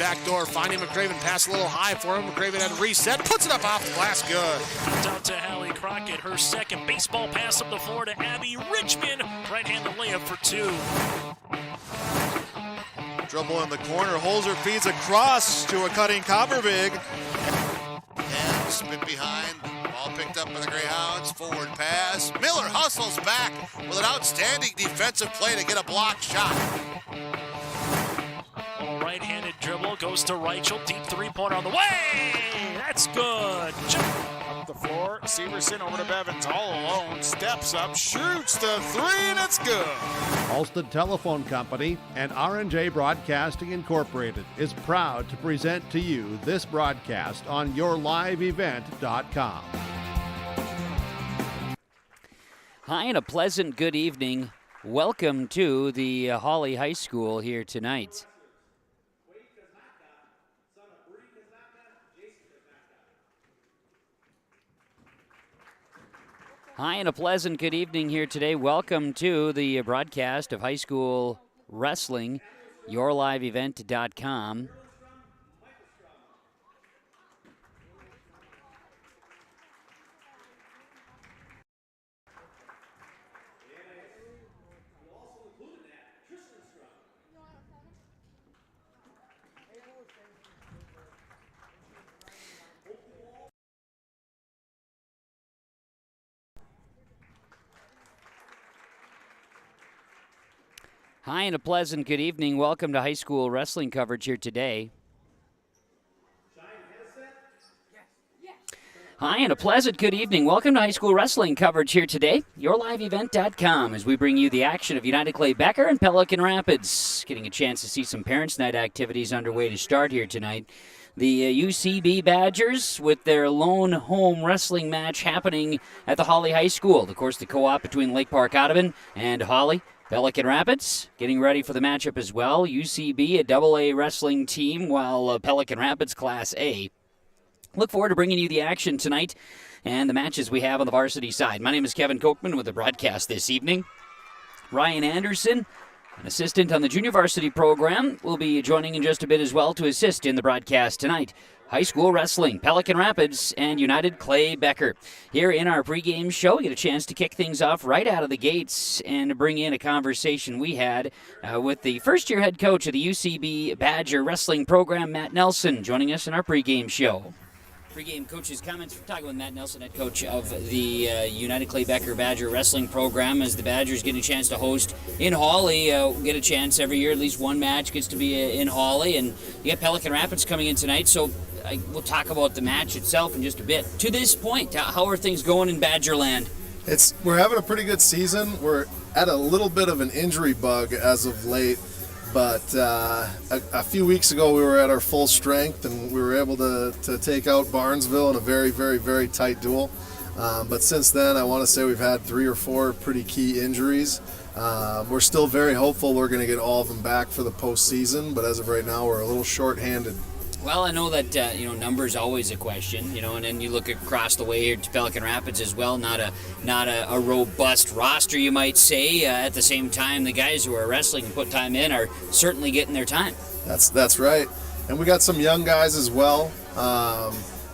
backdoor, finding McCraven, pass a little high for him. McCraven had a reset, puts it up off the glass, good. Out to Hawley Crockett, her second baseball pass up the floor to Abby Richmond. Right-handed layup for 2. Dribble in the corner, Holzer feeds across to a cutting Copperbig. And spin behind, ball picked up by the Greyhounds, forward pass. Miller hustles back with an outstanding defensive play to get a block shot. Right-handed dribble, goes to Reichel, deep three-pointer on the way! That's good! Up the floor, Severson over to Bevins, all alone, steps up, shoots the 3, and it's good! Alston Telephone Company and R&J Broadcasting Incorporated is proud to present to you this broadcast on yourliveevent.com. Hi, and a pleasant good evening. Welcome to the Hawley High School here tonight. Hi, and a pleasant good evening here today. Welcome to the broadcast of high school wrestling, yourliveevent.com. Hi, and a pleasant good evening. Welcome to high school wrestling coverage here today. Hi, and a pleasant good evening. Welcome to high school wrestling coverage here today. YourLiveEvent.com as we bring you the action of United Clay Becker and Pelican Rapids. Getting a chance to see some Parents' Night activities underway to start here tonight. The UCB Badgers with their lone home wrestling match happening at the Hawley High School. Of course, the co-op between Lake Park Audubon and Hawley. Pelican Rapids getting ready for the matchup as well. UCB, a double-A wrestling team, while Pelican Rapids, Class A. Look forward to bringing you the action tonight and the matches we have on the varsity side. My name is Kevin Kochman with the broadcast this evening. Ryan Anderson, an assistant on the junior varsity program, will be joining in just a bit as well to assist in the broadcast tonight. High school wrestling, Pelican Rapids and United Clay Becker. Here in our pregame show, we get a chance to kick things off right out of the gates and bring in a conversation we had with the first-year head coach of the UCB Badger wrestling program, Matt Nelson, joining us in our pregame show. Pre-game coach's comments. We're talking with Matt Nelson, head coach of the United Clay Becker Badger wrestling program, as the Badgers get a chance to host in Hawley. Get a chance every year, at least one match gets to be in Hawley, and you got Pelican Rapids coming in tonight, so we'll talk about the match itself in just a bit. To this point, how are things going in Badgerland? We're having a pretty good season. We're at a little bit of an injury bug as of late. But a few weeks ago, we were at our full strength, and we were able to take out Barnesville in a very, very, very tight duel. But since then, I want to say we've had 3 or 4 pretty key injuries. We're still very hopeful we're going to get all of them back for the postseason, but as of right now, we're a little short-handed. Well, I know that numbers always a question, and then you look across the way here to Pelican Rapids as well. Not a robust roster, you might say. At the same time, the guys who are wrestling and put time in are certainly getting their time. That's right, and we got some young guys as well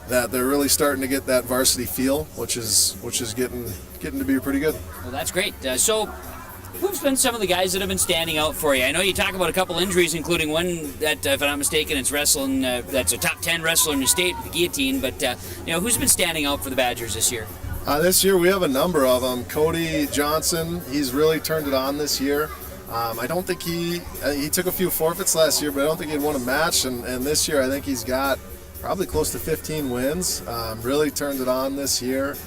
that they're really starting to get that varsity feel, which is getting to be pretty good. Well, that's great. So, who's been some of the guys that have been standing out for you? I know you talk about a couple injuries, including one that, if I'm not mistaken, it's wrestling. That's a top 10 wrestler in the state, the guillotine. But who's been standing out for the Badgers this year? This year we have a number of them. Cody Johnson, he's really turned it on this year. I don't think he took a few forfeits last year, but I don't think he'd won a match. And this year I think he's got probably close to 15 wins. Really turned it on this year.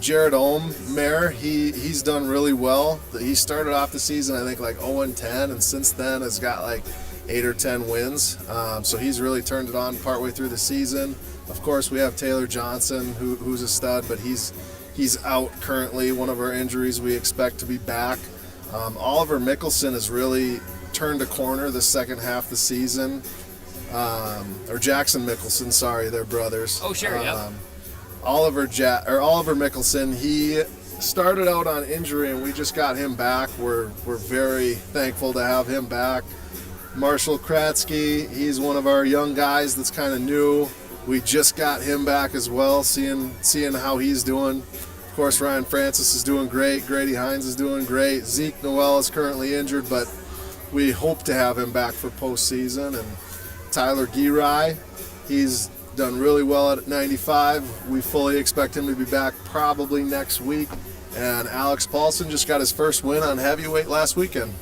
Jared Ohm-Mayer, he's done really well. He started off the season, I think, like 0-10, and since then has got like 8 or 10 wins. So he's really turned it on partway through the season. Of course, we have Taylor Johnson, who's a stud, but he's out currently. One of our injuries, we expect to be back. Oliver Mickelson has really turned a corner the second half of the season. Or Jackson Mickelson, sorry, they're brothers. Oh, sure, yeah. Oliver Mickelson, he started out on injury, and we just got him back. We're very thankful to have him back. Marshall Kratzky, he's one of our young guys that's kind of new. We just got him back as well, seeing how he's doing. Of course, Ryan Francis is doing great. Grady Hines is doing great. Zeke Noel is currently injured, but we hope to have him back for postseason. And Tyler Girai, he's done really well at 95. We fully expect him to be back probably next week. And Alex Paulson just got his first win on heavyweight last weekend.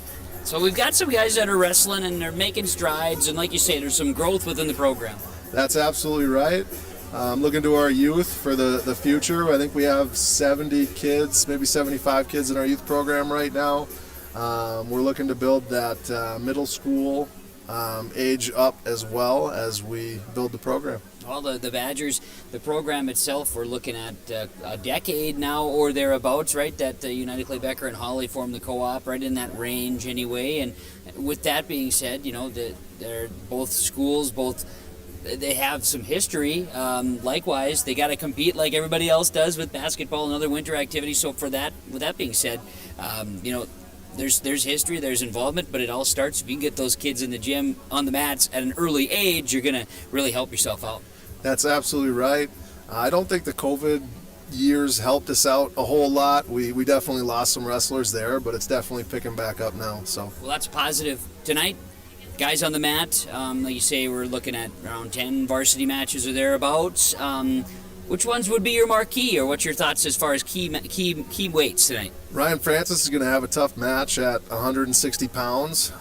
So we've got some guys that are wrestling and they're making strides, and like you say, there's some growth within the program. That's absolutely right. Looking to our youth for the future. I think we have 70 kids, maybe 75 kids in our youth program right now. We're looking to build that middle school age up as well as we build the program. Well, the Badgers, the program itself, we're looking at a decade now or thereabouts, right? That United Clay Becker and Hawley formed the co-op, right in that range anyway. And with that being said, they're both schools, they have some history. Likewise, they got to compete like everybody else does with basketball and other winter activities. So with that being said, there's history, there's involvement, but it all starts if you can get those kids in the gym on the mats at an early age. You're going to really help yourself out. That's absolutely right. I don't think the COVID years helped us out a whole lot. We definitely lost some wrestlers there, but it's definitely picking back up now. So well, that's positive. Tonight, guys on the mat, like you say, we're looking at around 10 varsity matches or thereabouts. Which ones would be your marquee, or what's your thoughts as far as key weights tonight? Ryan Francis is going to have a tough match at 160 pounds.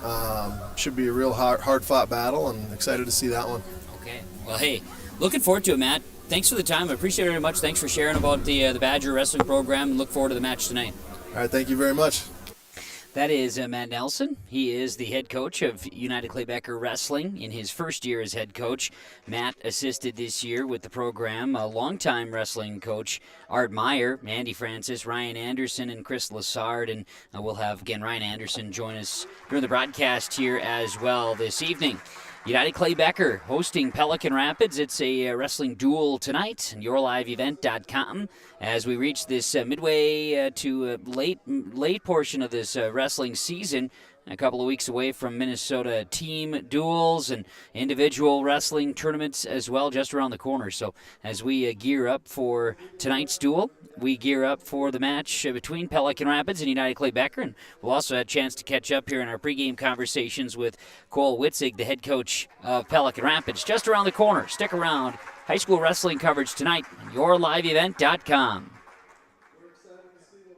Should be a real hard-fought battle, and excited to see that one. Okay. Well, hey, looking forward to it, Matt. Thanks for the time. I appreciate it very much. Thanks for sharing about the Badger Wrestling program, and look forward to the match tonight. All right, thank you very much. That is Matt Nelson. He is the head coach of United Clay Becker Wrestling in his first year as head coach. Matt assisted this year with the program. A longtime wrestling coach, Art Meyer, Andy Francis, Ryan Anderson, and Chris Lassard. And we'll have, again, Ryan Anderson join us during the broadcast here as well this evening. United Clay Becker hosting Pelican Rapids. It's a wrestling duel tonight on yourliveevent.com as we reach this midway to late portion of this wrestling season. A couple of weeks away from Minnesota team duels and individual wrestling tournaments as well, just around the corner. So as we gear up for tonight's duel, we gear up for the match between Pelican Rapids and United Clay Becker. And we'll also have a chance to catch up here in our pregame conversations with Cole Witzig, the head coach of Pelican Rapids, just around the corner. Stick around. High school wrestling coverage tonight on yourliveevent.com.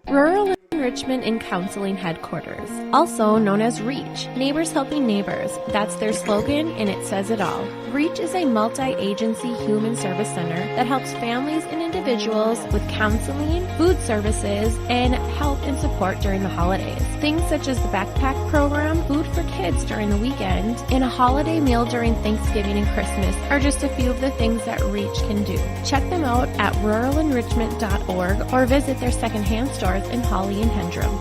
Rural Enrichment and Counseling Headquarters, also known as REACH, Neighbors Helping Neighbors. That's their slogan, and it says it all. REACH is a multi-agency human service center that helps families and individuals with counseling, food services, and help and support during the holidays. Things such as the backpack program, food for kids during the weekend, and a holiday meal during Thanksgiving and Christmas are just a few of the things that REACH can do. Check them out at ruralenrichment.org or visit their secondhand stores in Hawley and Hendrum.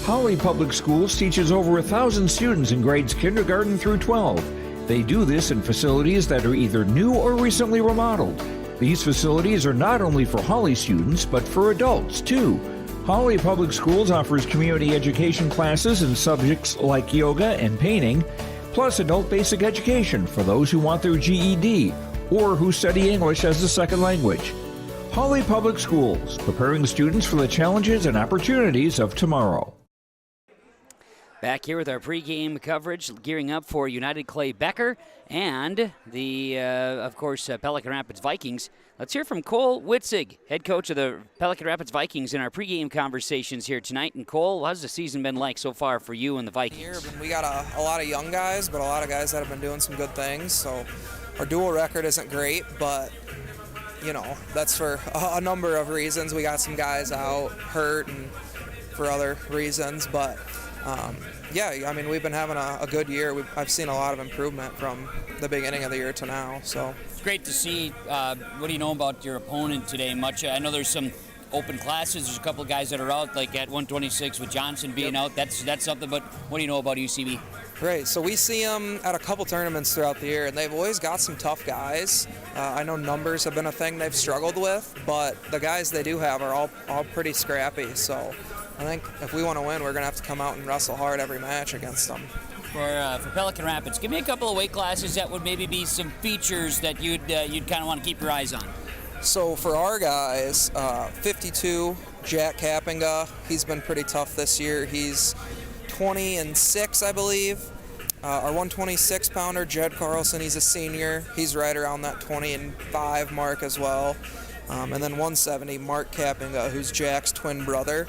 Hawley Public Schools teaches over 1,000 students in grades kindergarten through 12. They do this in facilities that are either new or recently remodeled. These facilities are not only for Hawley students, but for adults too. Hawley Public Schools offers community education classes in subjects like yoga and painting, plus adult basic education for those who want their GED or who study English as a second language. Hawley Public Schools, preparing students for the challenges and opportunities of tomorrow. Back here with our pregame coverage, gearing up for United Clay Becker and the, of course, Pelican Rapids Vikings. Let's hear from Cole Witzig, head coach of the Pelican Rapids Vikings, in our pregame conversations here tonight. And Cole, how's the season been like so far for you and the Vikings? We got a lot of young guys, but a lot of guys that have been doing some good things. So our dual record isn't great, but that's for a number of reasons. We got some guys out hurt and for other reasons, but we've been having a good year. I've seen a lot of improvement from the beginning of the year to now. So it's great to see. What do you know about your opponent today? Much? I know there's some open classes. There's a couple of guys that are out, like at 126 with Johnson being out. That's something. But what do you know about UCB? Right, so we see them at a couple tournaments throughout the year, and they've always got some tough guys. I know numbers have been a thing they've struggled with, but the guys they do have are all pretty scrappy. So I think if we want to win, we're going to have to come out and wrestle hard every match against them. For Pelican Rapids, give me a couple of weight classes that would maybe be some features that you'd kind of want to keep your eyes on. So for our guys, 52, Jack Kappinga, he's been pretty tough this year. He's 20-6, I believe. Our 126-pounder, Jed Carlson, he's a senior. He's right around that 20-5 mark as well. And then 170, Mark Kappinga, who's Jack's twin brother.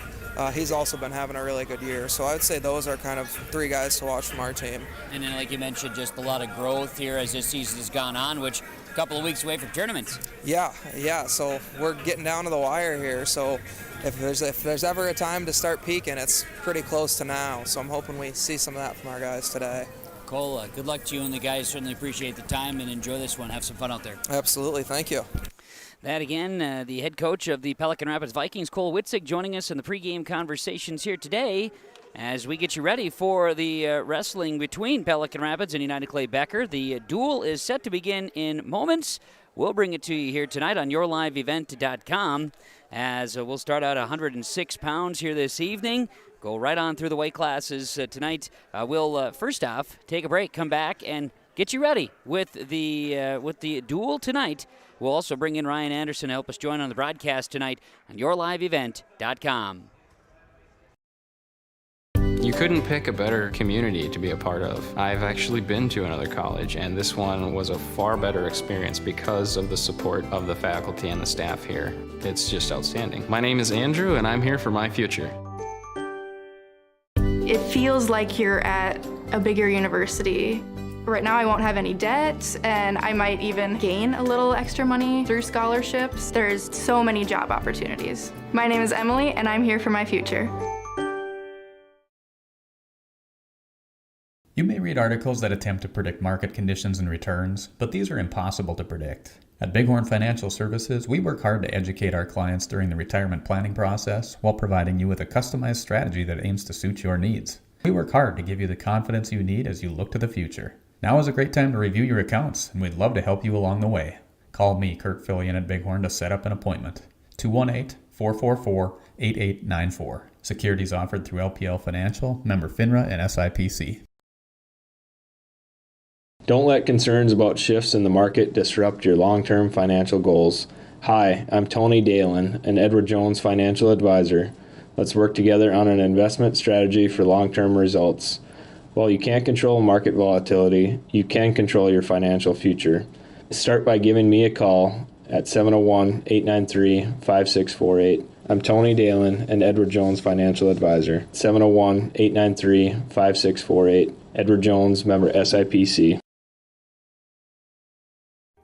He's also been having a really good year. So I would say those are kind of 3 guys to watch from our team. And then, like you mentioned, just a lot of growth here as this season has gone on, which a couple of weeks away from tournaments. Yeah. So we're getting down to the wire here. So if there's ever a time to start peaking, it's pretty close to now. So I'm hoping we see some of that from our guys today. Cole, good luck to you and the guys. Certainly appreciate the time and enjoy this one. Have some fun out there. Absolutely. Thank you. That again, the head coach of the Pelican Rapids Vikings, Cole Witzig, joining us in the pregame conversations here today as we get you ready for the wrestling between Pelican Rapids and United Clay Becker. The duel is set to begin in moments. We'll bring it to you here tonight on yourliveevent.com as we'll start out 106 pounds here this evening. Go right on through the weight classes tonight. We'll first off take a break, come back, and get you ready with the duel tonight. We'll also bring in Ryan Anderson to help us join on the broadcast tonight on yourliveevent.com. You couldn't pick a better community to be a part of. I've actually been to another college, and this one was a far better experience because of the support of the faculty and the staff here. It's just outstanding. My name is Andrew, and I'm here for my future. It feels like you're at a bigger university. Right now I won't have any debt, and I might even gain a little extra money through scholarships. There's so many job opportunities. My name is Emily, and I'm here for my future. You may read articles that attempt to predict market conditions and returns, but these are impossible to predict. At Bighorn Financial Services, we work hard to educate our clients during the retirement planning process while providing you with a customized strategy that aims to suit your needs. We work hard to give you the confidence you need as you look to the future. Now is a great time to review your accounts, and we'd love to help you along the way. Call me, Kurt Fillion at Bighorn, to set up an appointment. 218-444-8894. Securities offered through LPL Financial, member FINRA and SIPC. Don't let concerns about shifts in the market disrupt your long-term financial goals. Hi, I'm Tony Dalen, an Edward Jones financial advisor. Let's work together on an investment strategy for long-term results. While you can't control market volatility, you can control your financial future. Start by giving me a call at 701-893-5648. I'm Tony Dalen, an Edward Jones financial advisor. 701-893-5648. Edward Jones, member SIPC.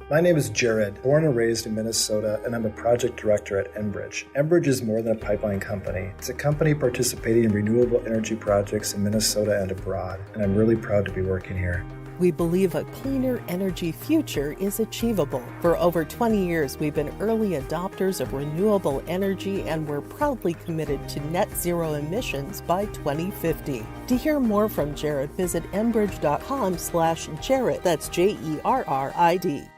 My name is Jared, born and raised in Minnesota, and I'm a project director at Enbridge. Enbridge is more than a pipeline company. It's a company participating in renewable energy projects in Minnesota and abroad, and I'm really proud to be working here. We believe a cleaner energy future is achievable. For over 20 years, we've been early adopters of renewable energy, and we're proudly committed to net zero emissions by 2050. To hear more from Jared, visit enbridge.com/Jared. That's JERRID.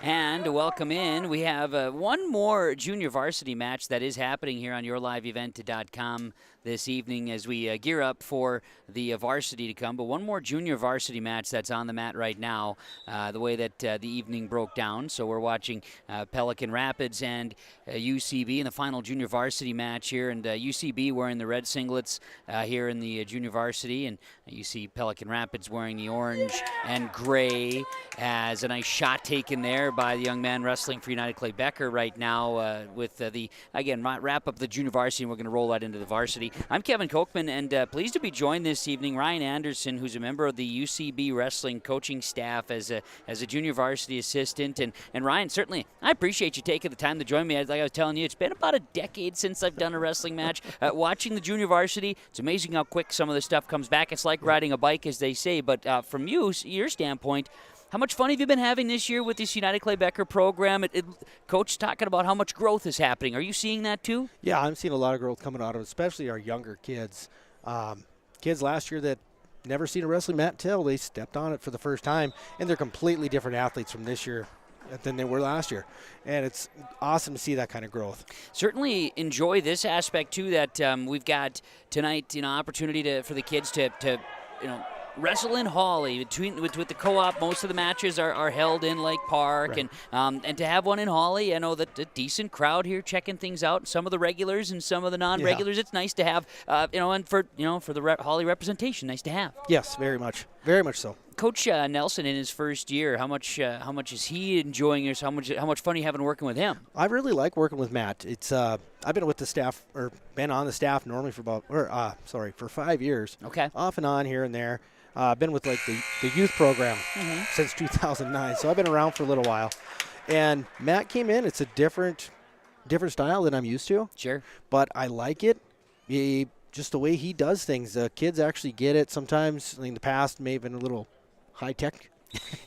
And to welcome in, we have one more junior varsity match that is happening here on yourliveevent.com this evening as we gear up for the varsity to come. But one more junior varsity match that's on the mat right now, the way that the evening broke down. So we're watching Pelican Rapids and UCB in the final junior varsity match here. And UCB wearing the red singlets here in the junior varsity. And you see Pelican Rapids wearing the orange and gray, as a nice shot taken there by the young man wrestling for United Clay Becker right now with again, wrap up the junior varsity, and we're going to roll that into the varsity. I'm Kevin Kochman, and pleased to be joined this evening, Ryan Anderson, who's a member of the UCB wrestling coaching staff as a junior varsity assistant. And Ryan, certainly, I appreciate you taking the time to join me. Like I was telling you, it's been about a decade since I've done a wrestling match. Watching the junior varsity, it's amazing how quick some of the stuff comes back. It's like riding a bike, as they say. But from your standpoint, how much fun have you been having this year with this United Clay Becker program? Coach talking about how much growth is happening. Are you seeing that too? Yeah, I'm seeing a lot of growth coming out of it, especially our younger kids. Kids last year that never seen a wrestling mat till they stepped on it for the first time, and they're completely different athletes from this year. than they were last year. And it's awesome to see that kind of growth. Certainly enjoy this aspect, too, that we've got tonight, opportunity for the kids to wrestle in Hawley with the co-op. Most of the matches are held in Lake Park, right. and to have one in Hawley, I know that a decent crowd here checking things out. Some of the regulars and some of the non-regulars. It's nice to have, and for the Hawley representation, nice to have. Yes, very much so. Coach Nelson, in his first year, how much is he enjoying this? How much fun are you having working with him? I really like working with Matt. It's I've been with the staff, or been on the staff normally for 5 years. Okay. Off and on here and there. I've been with like the youth program since 2009, so I've been around for a little while. And Matt came in. It's a different style than I'm used to. Sure. But I like it. Just the way he does things. The kids actually get it. Sometimes in the past may have been a little high tech.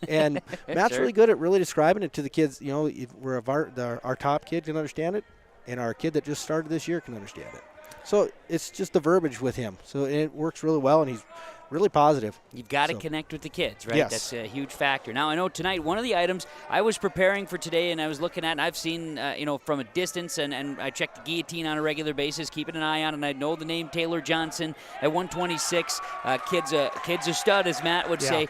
And Matt's Sure. really good at really describing it to the kids. Where our top kid can understand it, and our kid that just started this year can understand it. So it's just the verbiage with him. So it works really well, and he's really positive. You've got to connect with the kids, right? Yes. That's a huge factor. Now, I know tonight, one of the items I was preparing for today and I was looking at, and I've seen, from a distance, and I check the guillotine on a regular basis, keeping an eye on, and I know the name Taylor Johnson at 126. Kid's a stud, as Matt would say.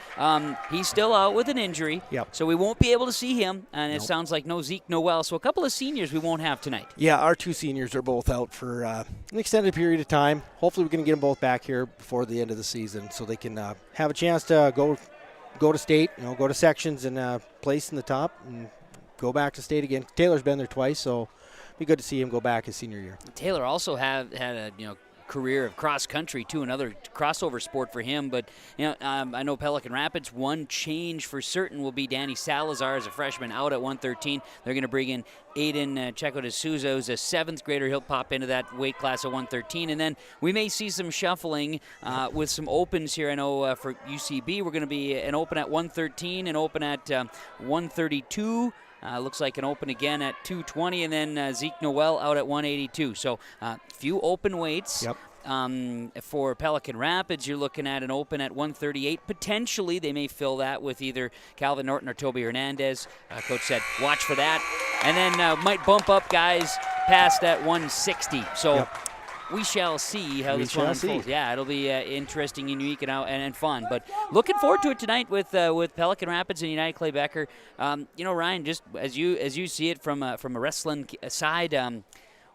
He's still out with an injury, so we won't be able to see him, and it sounds like no Zeke Noel. So a couple of seniors we won't have tonight. Yeah, our two seniors are both out for an extended period of time. Hopefully we can get them both back here before the end of the season, so they can have a chance to go to state, go to sections and place in the top and go back to state again. Taylor's been there twice, so it'd be good to see him go back his senior year. Taylor also had a career of cross country too, another crossover sport for him. But I know Pelican Rapids, one change for certain will be Danny Salazar as a freshman out at 113. They're going to bring in Aiden Checo de Souza, who's a 7th grader. He'll pop into that weight class of 113. And then we may see some shuffling with some opens here. I know for UCB, we're going to be an open at 113, an open at 132. Looks like an open again at 220, and then Zeke Noel out at 182. So few open weights. Yep. For Pelican Rapids, you're looking at an open at 138. Potentially, they may fill that with either Calvin Norton or Toby Hernandez. Coach said, watch for that. And then might bump up guys past that 160. So we shall see how this one unfolds. Yeah, it'll be interesting and unique and fun. But looking forward to it tonight with Pelican Rapids and United Clay Becker. Ryan, just as you see it from a wrestling side,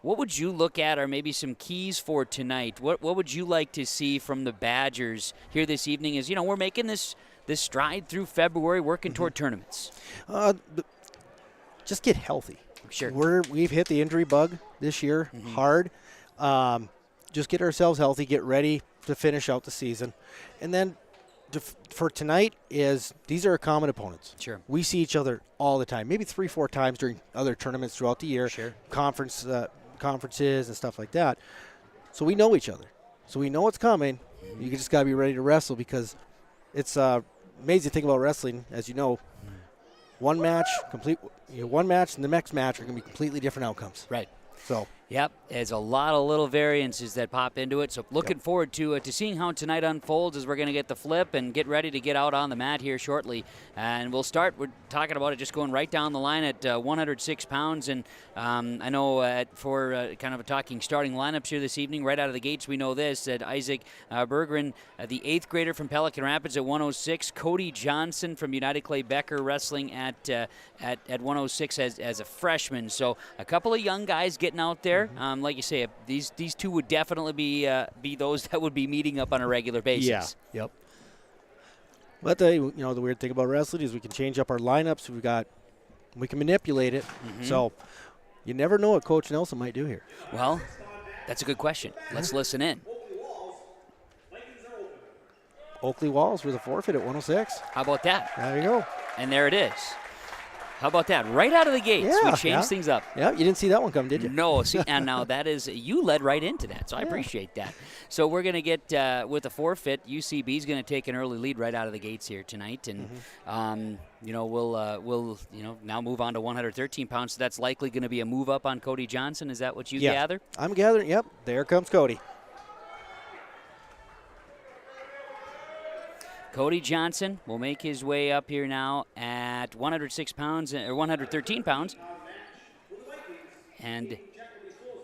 what would you look at, or maybe some keys for tonight? What would you like to see from the Badgers here this evening? As we're making this stride through February, working toward tournaments. Just get healthy. Sure. We've hit the injury bug this year hard. Just get ourselves healthy, get ready to finish out the season. And then for tonight these are common opponents. Sure. We see each other all the time, maybe 3-4 times during other tournaments throughout the year. Sure. Conferences and stuff like that. So we know each other. So we know what's coming. You just got to be ready to wrestle, because it's amazing thing about wrestling, as you know. One match, one match, and the next match are going to be completely different outcomes. Right. So. Yep, there's a lot of little variances that pop into it. So looking forward to seeing how tonight unfolds, as we're going to get the flip and get ready to get out on the mat here shortly. And we're talking about it just going right down the line at 106 pounds. And I know for kind of a talking starting lineups here this evening, right out of the gates, we know this, that Isaac Berggren, the 8th grader from Pelican Rapids at 106. Cody Johnson from United Clay Becker wrestling at 106 as a freshman. So a couple of young guys getting out there. Like you say, these two would definitely be those that would be meeting up on a regular basis. Yeah. Yep. But the weird thing about wrestling is we can change up our lineups. We can manipulate it. So you never know what Coach Nelson might do here. Well, that's a good question. Let's listen in. Oakley Walls with a forfeit at 106. How about that? There you go. And there it is. How about that? Right out of the gates, we changed things up. Yeah, you didn't see that one come, did you? No. See, and now you led right into that, so I appreciate that. So we're going to get, with a forfeit, UCB's going to take an early lead right out of the gates here tonight. And, we'll now move on to 113 pounds. So that's likely going to be a move up on Cody Johnson. Is that what you gather? I'm gathering, yep. There comes Cody. Cody Johnson will make his way up here now at at 106 pounds, or 113 pounds. And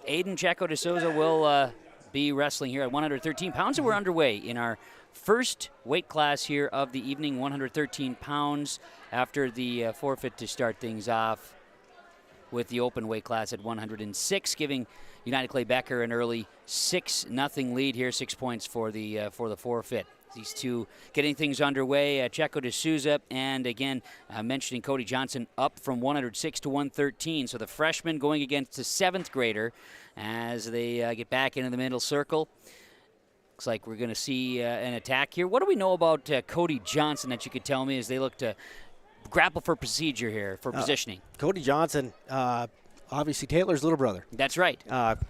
Aiden Checo de Souza will be wrestling here at 113 pounds, and we're underway in our first weight class here of the evening, 113 pounds, after the forfeit to start things off with the open weight class at 106, giving United Clay Becker an early 6-0 lead here, 6 points for the forfeit. These two getting things underway, Checo de Souza, and again, mentioning Cody Johnson up from 106 to 113. So the freshman going against the 7th grader as they get back into the middle circle. Looks like we're going to see an attack here. What do we know about Cody Johnson that you could tell me as they look to grapple for procedure here, for positioning? Cody Johnson, obviously Taylor's little brother. That's right.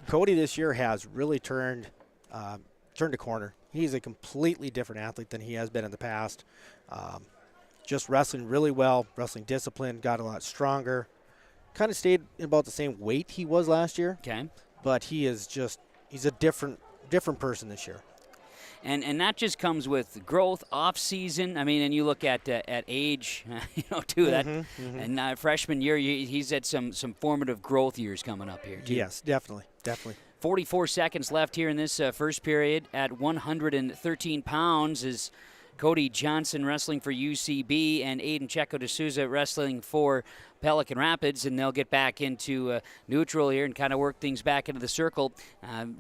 Cody this year has really turned a corner. He's a completely different athlete than he has been in the past. Just wrestling really well, wrestling discipline, got a lot stronger. Kind of stayed in about the same weight he was last year. Okay. But he's a different person this year. And that just comes with growth, off season. I mean, and you look at age, too. And freshman year, he's had some formative growth years coming up here, too. Yes, definitely. 44 seconds left here in this first period at 113 pounds is Cody Johnson wrestling for UCB and Aiden Checo de Souza wrestling for Pelican Rapids, and they'll get back into neutral here and kind of work things back into the circle.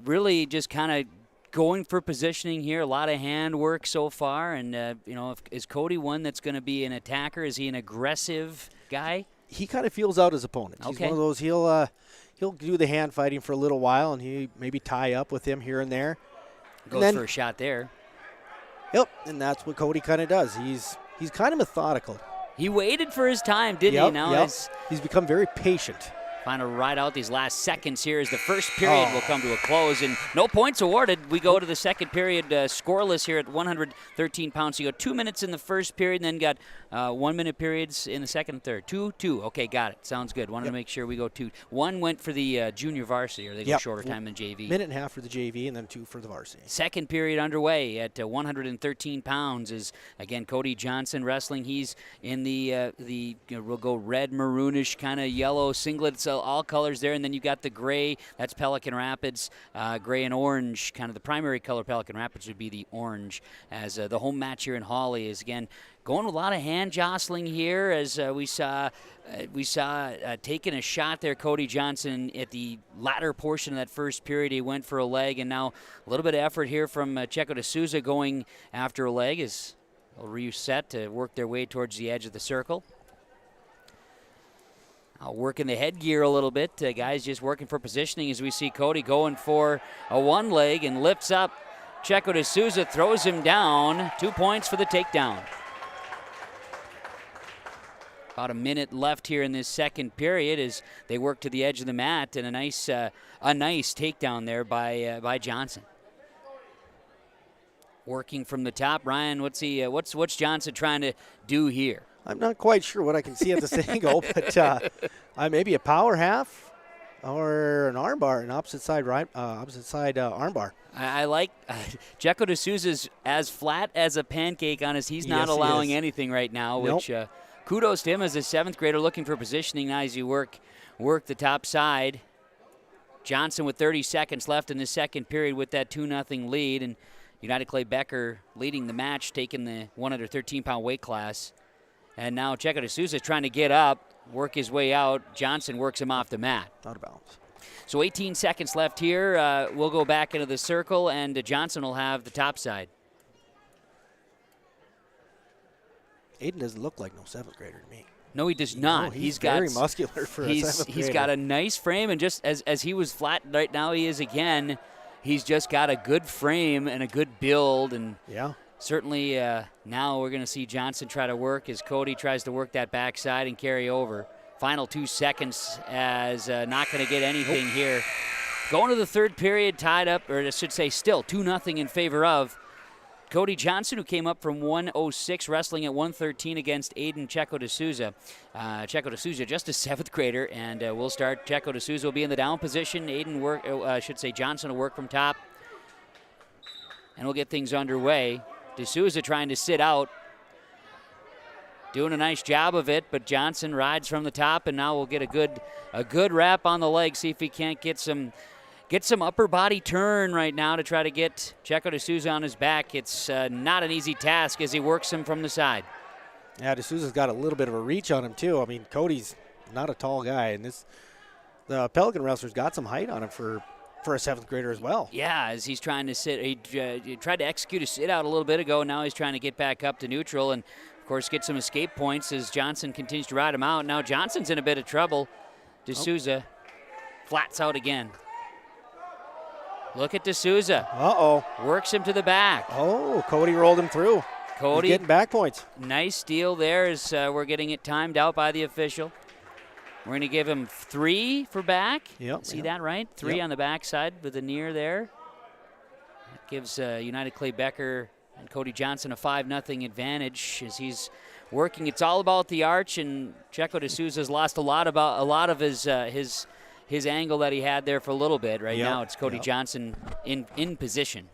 Really just kind of going for positioning here, a lot of hand work so far, and is Cody one that's going to be an attacker? Is he an aggressive guy? He kind of feels out his opponent. He's one of those, he'll do the hand fighting for a little while, and he maybe tie up with him here and there. Goes for a shot there. Yep, and that's what Cody kind of does. He's kind of methodical. He waited for his time, didn't he? Now he's become very patient. Trying to ride out these last seconds here as the first period will come to a close, and no points awarded. We go to the second period scoreless here at 113 pounds. So you got 2 minutes in the first period, and then got 1 minute periods in the second and third. Two. Okay, got it. Sounds good. Wanted to make sure we go 2. One went for the junior varsity, or they go shorter time than JV. Minute and a half for the JV, and then 2 for the varsity. Second period underway at 113 pounds is, again, Cody Johnson wrestling. He's in the we'll go red, maroonish, kind of yellow singlets, all colors there, and then you got the gray. That's Pelican Rapids. Gray and orange, kind of the primary color. Pelican Rapids would be the orange, as the home match here in Hawley is, again, going with a lot of hand jostling here, as we saw taking a shot there, Cody Johnson, at the latter portion of that first period. He went for a leg, and now a little bit of effort here from Checo de Souza going after a leg as they'll reset to work their way towards the edge of the circle. Working the headgear a little bit. Guys just working for positioning as we see Cody going for a one leg and lifts up. Checo de Souza throws him down. 2 points for the takedown. About a minute left here in this second period as they work to the edge of the mat, and a nice takedown there by Johnson. Working from the top, Ryan. What's Johnson trying to do here? I'm not quite sure what I can see at this angle, but maybe a power half or an armbar, an opposite side armbar. I like Checo de Souza's as flat as a pancake on us. He's not allowing anything right now, which kudos to him as a 7th grader looking for positioning now as you work the top side. Johnson with 30 seconds left in the second period with that 2-0 lead, and United Clay Becker leading the match, taking the 113-pound weight class. And now Checo de Souza is trying to get up, work his way out. Johnson works him off the mat. Out of bounds. So 18 seconds left here. We'll go back into the circle, and Johnson will have the top side. Aiden doesn't look like no 7th grader to me. No, he does not. No, he's very muscular for a 7th grader. He's got a nice frame, and just as he was flat right now, he is again. He's just got a good frame and a good build, and certainly now we're going to see Johnson try to work as Cody tries to work that backside and carry over. Final 2 seconds as not going to get anything here. Going to the third period, tied up, or I should say still 2-0 in favor of Cody Johnson, who came up from 106, wrestling at 113 against Aiden Checo de Souza. Checo de Souza, just a 7th grader, and we'll start. Checo de Souza will be in the down position. Johnson will work from top, and we'll get things underway. De Souza trying to sit out. doing a nice job of it, but Johnson rides from the top, and now we'll get a good wrap on the leg, see if he can't get some upper body turn right now to try to get Checo D'Souza on his back. It's not an easy task as he works him from the side. Yeah, D'Souza's got a little bit of a reach on him, too. I mean, Cody's not a tall guy, and the Pelican wrestler's got some height on him for a seventh grader as well. Yeah, as he's trying to sit. He tried to execute a sit out a little bit ago. Now he's trying to get back up to neutral and, of course, get some escape points as Johnson continues to ride him out. Now Johnson's in a bit of trouble. D'Souza flats out again. Look at D'Souza. Uh-oh. Works him to the back. Oh, Cody rolled him through. Cody He's getting back points. Nice steal there as we're getting it timed out by the official. We're going to give him 3 for back. Yep. See that, right? 3 on the backside with the near there. That gives United Clay Becker and Cody Johnson a 5-0 advantage as he's working. It's all about the arch, and Checo D'Souza's lost a lot of his angle that he had there for a little bit. Right now it's Cody Johnson in position.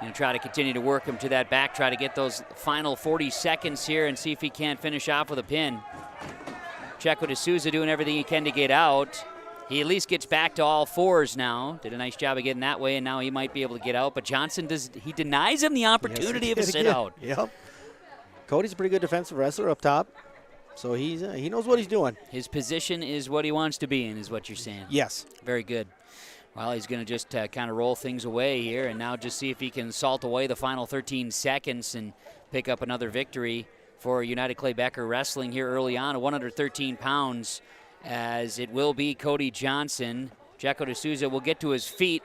Going to try to continue to work him to that back, try to get those final 40 seconds here and see if he can't finish off with a pin. Checo D'Souza doing everything he can to get out. He at least gets back to all fours now. Did a nice job of getting that way, and now he might be able to get out. But Johnson he denies him the opportunity of a sit-out. Yep. Cody's a pretty good defensive wrestler up top, so he knows what he's doing. His position is what he wants to be in, is what you're saying. Yes. Very good. Well, he's going to just kind of roll things away here and now just see if he can salt away the final 13 seconds and pick up another victory for United Clay Becker Wrestling here early on at 113 pounds, as it will be Cody Johnson. Checo D'Souza will get to his feet,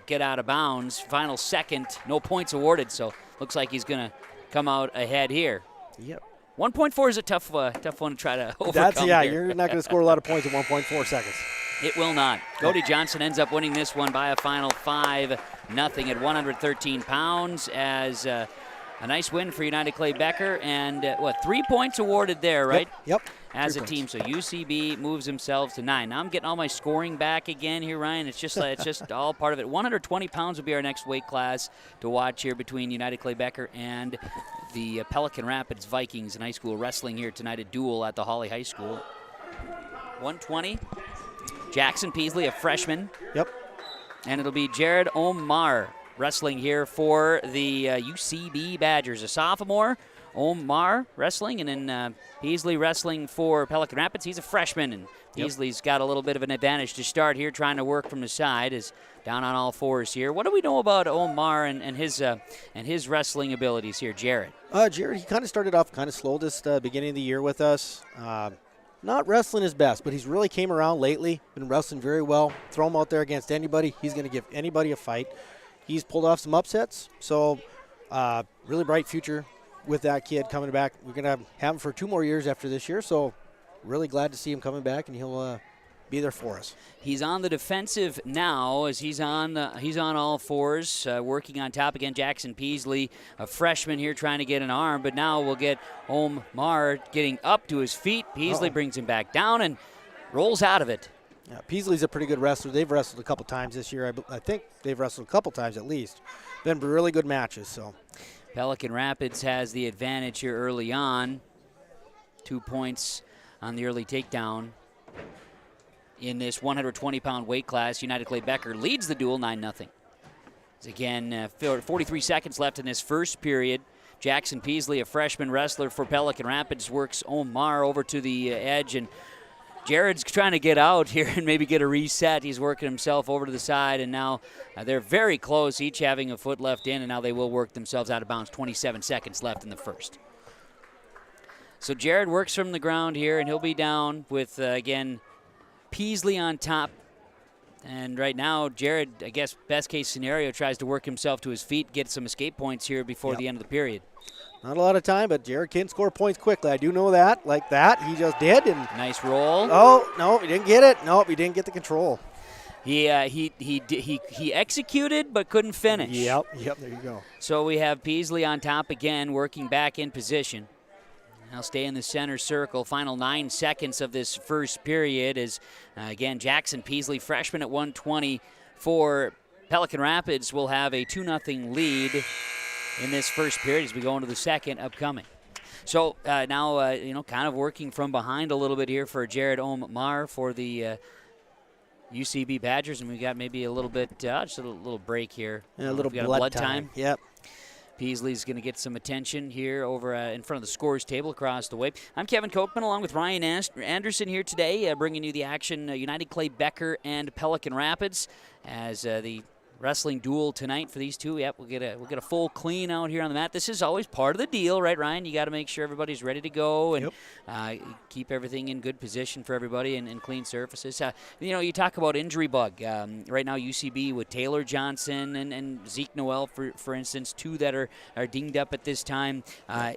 get out of bounds. Final second, no points awarded, so looks like he's going to come out ahead here. Yep. 1.4 is a tough one to try to overcome. You're not going to score a lot of points in 1.4 seconds. It will not. Cody Johnson ends up winning this one by a final 5-0 at 113 pounds as a nice win for United Clay Becker. And 3 points awarded there, right? Yep. As a team. So UCB moves themselves to 9. Now I'm getting all my scoring back again here, Ryan. It's just all part of it. 120 pounds will be our next weight class to watch here between United Clay Becker and the Pelican Rapids Vikings in high school wrestling here tonight, a duel at the Hawley High School. 120. Jackson Peasley, a freshman. Yep. And it'll be Jared Omar wrestling here for the UCB Badgers. A sophomore, Omar wrestling, and then Peasley wrestling for Pelican Rapids. He's a freshman, and Peasley's got a little bit of an advantage to start here, trying to work from the side, is down on all fours here. What do we know about Omar and his wrestling abilities here, Jared? Jared, he kind of started off kind of slow this beginning of the year with us. Not wrestling his best, but he's really came around lately. Been wrestling very well. Throw him out there against anybody. He's going to give anybody a fight. He's pulled off some upsets, so really bright future with that kid coming back. We're going to have him for 2 more years after this year, so really glad to see him coming back, and he'll be there for us. He's on the defensive now as he's on all fours, working on top again. Jackson Peasley, a freshman here trying to get an arm, but now we'll get Omar getting up to his feet. Peasley brings him back down and rolls out of it. Yeah, Peasley's a pretty good wrestler. They've wrestled a couple times this year. I think they've wrestled a couple times at least. Been really good matches. So Pelican Rapids has the advantage here early on. 2 points on the early takedown. In this 120-pound weight class, United Clay Becker leads the duel 9-0. Again, 43 seconds left in this first period. Jackson Peasley, a freshman wrestler for Pelican Rapids, works Omar over to the edge, and Jared's trying to get out here and maybe get a reset. He's working himself over to the side, and now they're very close, each having a foot left in, and now they will work themselves out of bounds. 27 seconds left in the first. So Jared works from the ground here, and he'll be down with, again, Peasley on top. And right now, Jared, I guess, best case scenario, tries to work himself to his feet, get some escape points here before the end of the period. Not a lot of time, but Jared can score points quickly. I do know that. Like that, he just did. And nice roll. Oh, no, he didn't get it. No, he didn't get the control. He executed but couldn't finish. Yep, there you go. So we have Peasley on top again, working back in position. He'll stay in the center circle. Final 9 seconds of this first period is, again, Jackson Peasley, freshman at 120 for Pelican Rapids, will have a 2-0 lead in this first period as we go into the second upcoming. So now, kind of working from behind a little bit here for Jared Omar for the UCB Badgers, and we got maybe a little bit, just a little break here. Yeah, a little we got blood time. Yep. Peasley's going to get some attention here over in front of the scores table across the way. I'm Kevin Kochman along with Ryan Anderson here today, bringing you the action, United Clay Becker and Pelican Rapids, as the wrestling duel tonight for these two. Yep, we'll get a full clean out here on the mat. This is always part of the deal, right, Ryan? You got to make sure everybody's ready to go and keep everything in good position for everybody and clean surfaces. You talk about injury bug. Right now, UCB with Taylor Johnson and Zeke Noel, for instance, two that are dinged up at this time.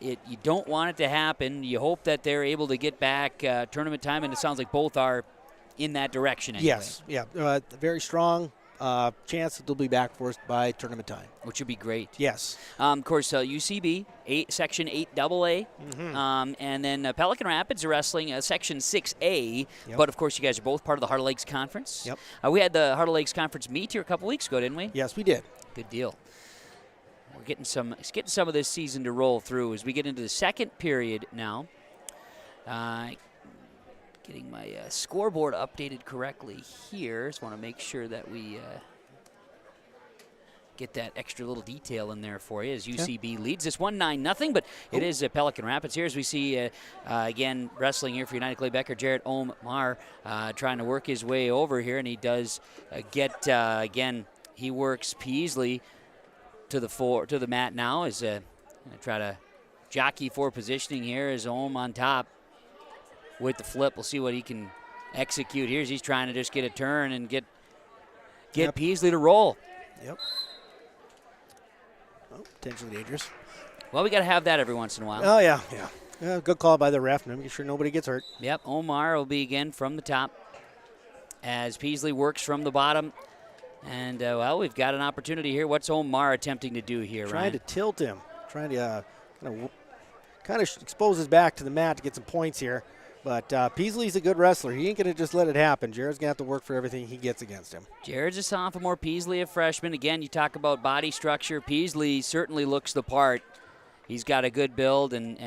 You don't want it to happen. You hope that they're able to get back tournament time, and it sounds like both are in that direction anyway. Yes, yeah, very strong. Chance that they'll be back for us by tournament time. Which would be great. Yes. Of course, UCB, Section 8AA, and then Pelican Rapids are wrestling Section 6A. Yep. But, of course, you guys are both part of the Heart of Lakes Conference. Yep. We had the Heart of Lakes Conference meet here a couple weeks ago, didn't we? Yes, we did. Good deal. We're getting some of this season to roll through as we get into the second period now. Getting my scoreboard updated correctly here. Just want to make sure that we get that extra little detail in there for you as UCB leads this 1-9-0, but it is Pelican Rapids here as we see, again, wrestling here for United Clay Becker, Jared Omar trying to work his way over here, and he does get, again, he works Peasley to the mat now as try to jockey for positioning here as Om on top. With the flip, we'll see what he can execute here as he's trying to just get a turn and get Peasley to roll. Yep. Oh, potentially dangerous. Well, we got to have that every once in a while. Oh, yeah. Good call by the ref. Make sure nobody gets hurt. Yep, Omar will be again from the top as Peasley works from the bottom. And, we've got an opportunity here. What's Omar attempting to do here, Trying Ryan? to tilt him. Trying to kind of expose his back to the mat to get some points here. But Peasley's a good wrestler. He ain't going to just let it happen. Jared's going to have to work for everything he gets against him. Jared's a sophomore, Peasley a freshman. Again, you talk about body structure. Peasley certainly looks the part. He's got a good build, and